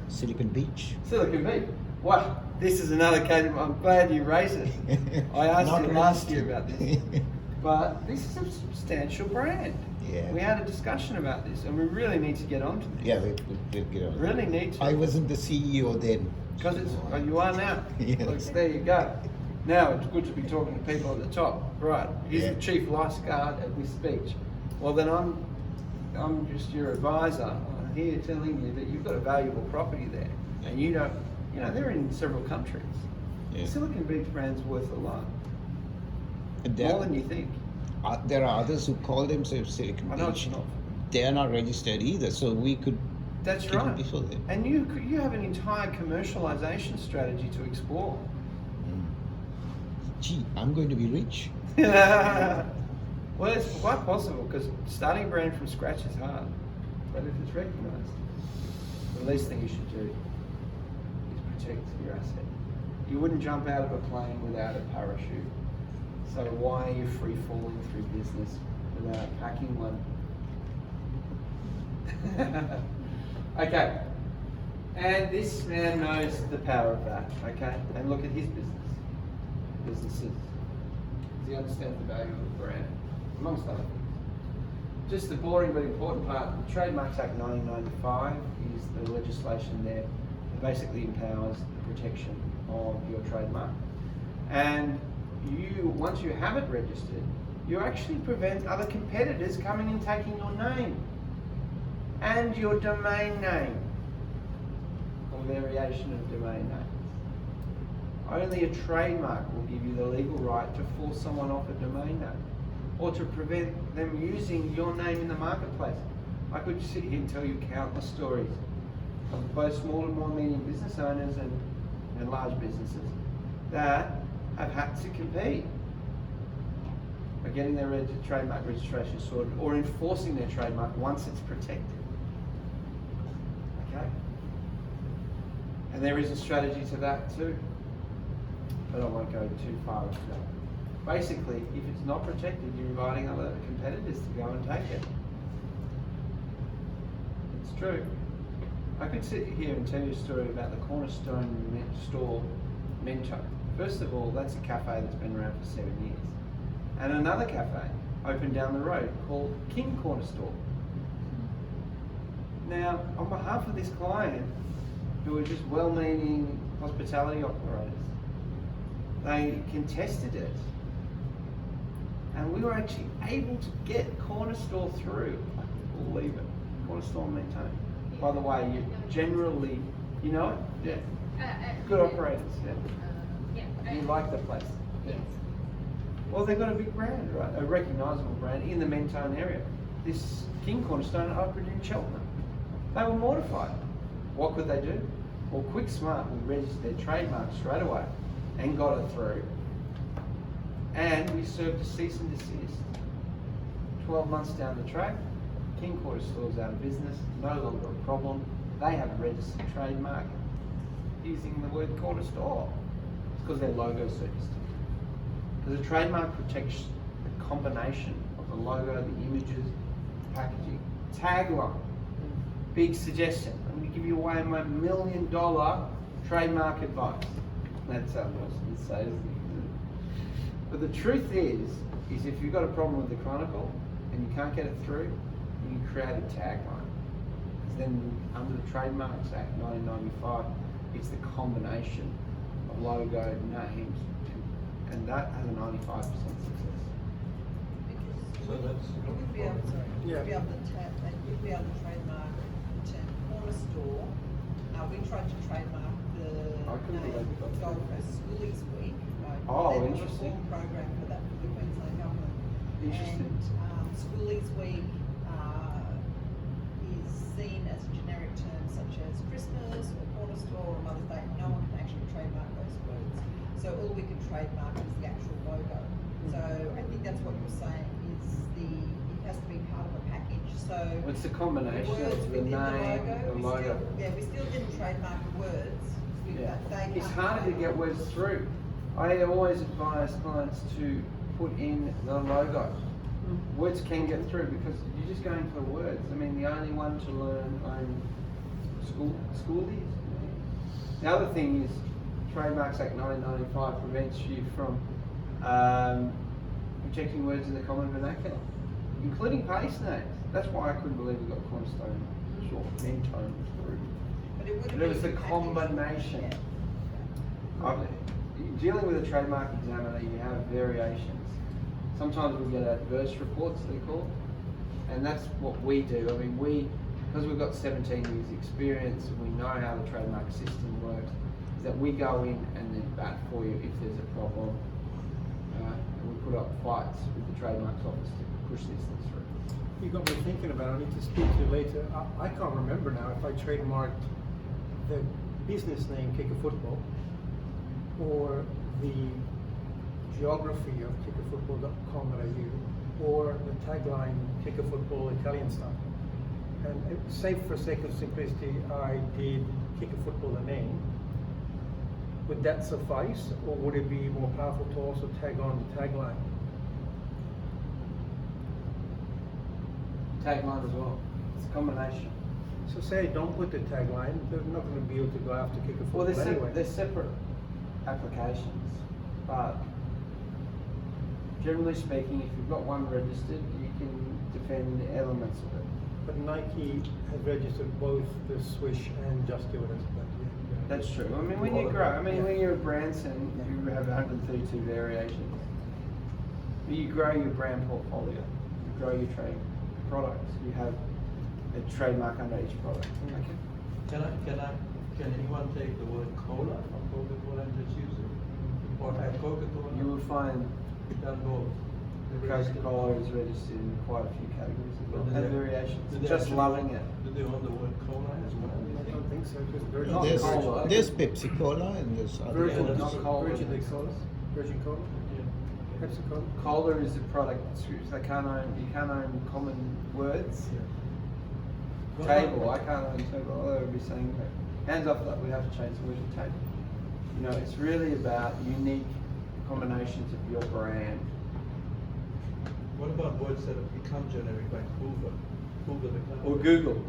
SiliconBeach. SiliconBeach. Wow, this is another case. I'm glad you raised it. I asked you last year about this, but this is a substantial brand. Yeah. We had a discussion about this, and we really need to get onto this. Yeah, we'll get on. Really need to. I wasn't the CEO then. Because it's, you are now. Yeah. Look, there you go. Now it's good to be talking to people at the top. Right, he's the chief lifeguard at this beach. Well, then I'm just your advisor. I'm here telling you that you've got a valuable property there, and you don't. They're in several countries. Yeah. SiliconBeach brand's worth a lot. There, More than you think. There are others who call themselves SiliconBeach. I know it's not. They are not registered either, so we could. That's get right. it before them. And you have an entire commercialization strategy to explore. Gee, I'm going to be rich. Well, it's quite possible, because starting a brand from scratch is hard. But if it's recognized, the least thing you should do is protect your asset. You wouldn't jump out of a plane without a parachute. So why are you free falling through business without packing one? Okay. And this man knows the power of that, okay? And look at his businesses. He understands the value of the brand, amongst other things. Just the boring but important part, the Trademarks Act 1995 is the legislation there that basically empowers the protection of your trademark. And once you have it registered, you actually prevent other competitors coming and taking your name and your domain name, or variation of domain names. Only a trademark will give you the legal right to force someone off a domain name, or to prevent them using your name in the marketplace. I could sit here and tell you countless stories of both small and more medium business owners and large businesses that have had to compete by getting their trademark registration sorted, or enforcing their trademark once it's protected. Okay? And there is a strategy to that too, but I won't go too far into that. Basically, if it's not protected, you're inviting other competitors to go and take it. It's true. I could sit here and tell you a story about the Cornerstone store Mento. First of all, that's a cafe that's been around for 7 years. And another cafe opened down the road called King Corner Store. Now, on behalf of this client, who are just well-meaning hospitality operators, they contested it. And we were actually able to get Corner Store through. I couldn't believe it. Corner Store Mento. By the way, you generally, you know it? Yeah. Good operators, yeah. You like the place? Yes. Well, they've got a big brand, right? A recognisable brand in the Mentone area. This King Cornerstone opened in Cheltenham. They were mortified. What could they do? Well, Quick Smart we registered their trademark straight away and got it through. And we served a cease and desist. 12 months down the track, King Quarter Store's out of business, no longer a problem. They have a registered trademark using the word Quarter Store. It's because their logo's so distinct. Because a trademark protects the combination of the logo, the images, packaging, tagline. Big suggestion. I'm going to give you away my $1 million trademark advice. That's how Wilson says. But the truth is if you've got a problem with the Chronicle and you can't get it through, you can create a tagline. Because then under the Trademarks Act 1995, it's the combination of logo, names, and that has a 95% success. So that's. You'd be able to, you'd be able to trademark the term corner store. We tried to trademark the name Gold Coast Schoolies Week. Oh, There was a interesting. full program for that for the Queensland government. Interesting. And Schoolies Week is seen as a generic term such as Christmas or corner store or Mother's Day. No one can actually trademark those words. So all we can trademark is the actual logo. So I think that's what you're saying is it has to be part of a package. So It's the combination words of the within name, the logo. we still didn't trademark the words. Yeah. They It's can't harder to get words through. I always advise clients to put in the logo. Words can get through because you're just going for words. I mean, the only one to learn schoolies. The other thing is Trademarks Act 1995 prevents you from protecting words in the common vernacular, including place names. That's why I couldn't believe we got Cornerstone short Mentone through. But it was the combination. Dealing with a trademark examiner, you have variations. Sometimes we get adverse reports, they're called, and that's what we do. I mean, because we've got 17 years experience and we know how the trademark system works, is that we go in and then bat for you if there's a problem. And we put up fights with the trademarks office to push these things through. You got me thinking about it. I need to speak to you later. I can't remember now if I trademarked the business name Kicker Football or the geography of kickerfootball.com that I use, or the tagline Kicker Football Italian style. And say for sake of simplicity, I did Kicker Football the name. Would that suffice, or would it be more powerful to also tag on the tagline? Tagline as well. It's a combination. So say I don't put the tagline, they're not going to be able to go after Kicker Football Well, anyway. they're separate applications, but generally speaking, if you've got one registered, you can defend the elements of it. But Nike has registered both the Swish and Just Do It as well. That's true. I mean, when you grow, when you're at Branson, you have 132 variations. But you grow your brand portfolio, you grow your trade products, you have a trademark under each product. Okay. Can anyone take the word cola from Coca-Cola and just use it? Or have Coca-Cola? You will find Done both. Coca-Cola is registered in quite a few categories as well, and variations. Do they Just actually- loving it. Do they own the word cola as well? I don't think so. Not There's, cola. there's Pepsi Cola and there's other Virgin, colas. not cola. Virgin Cola, Virgin Cola, Pepsi Cola. Cola is a product that's used. You can't own common words. Table, I can't own table. Although I would be saying that. Hands off that, we have to change the word to table. You know, it's really about unique combinations of your brand. What about words that have become generic, like Hoover? Hoover the cloud. Or Google.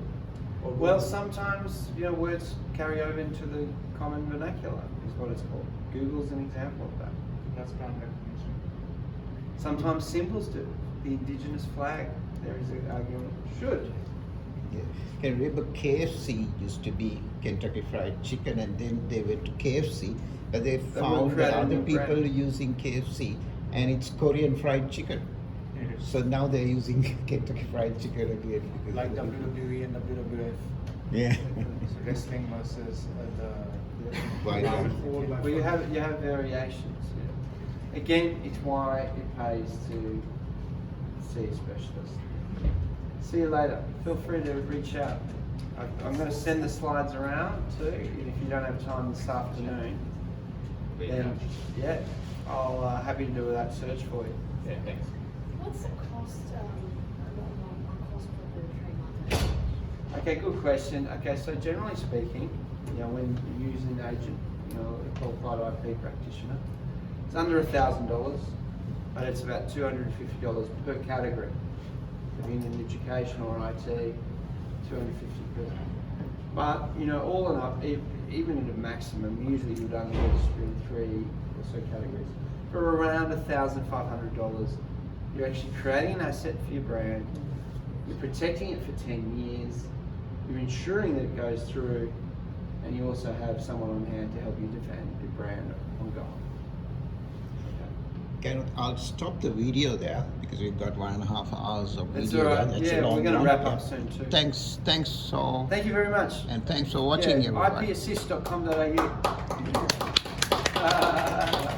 Or Well, Google. sometimes, words carry over into the common vernacular, is what it's called. Google's an example of that. That's brand recognition. Sometimes symbols do. The indigenous flag, there is an argument, should. Yeah. Can you remember KFC used to be Kentucky Fried Chicken, and then they went to KFC, but they found created a other new people brand. using KFC, and it's Korean Fried Chicken. So now they're using Kentucky Fried Chicken again. because Like of the- WWE and WWF. Yeah. So wrestling versus the Why not? Well, you have variations. Yeah. Again, it's why it pays to see a specialist. See you later. Feel free to reach out. I'm going to send the slides around too. If you don't have time this afternoon, then yeah, I'll happy to do that search for you. Yeah, thanks. What's the cost, cost for the trademark? Okay, good question. Okay, so generally speaking, you know, when you use an agent, you know, a qualified IP practitioner, it's under $1,000, but it's about $250 per category. If you're in education or IT, $250 per. But you know, all in up, even at a maximum, usually you'd only register in 3 or so categories. For around $1,500, you're actually creating an asset for your brand. You're protecting it for 10 years. You're ensuring that it goes through, and you also have someone on hand to help you defend your brand ongoing. Gareth, I'll stop the video there because we've got 1.5 hours of That's video. all right. That's a Yeah, long we're going to one. wrap Yeah. up soon too. Thanks so. Thank you very much. And thanks for watching, yeah, everybody. ipassist.com.au.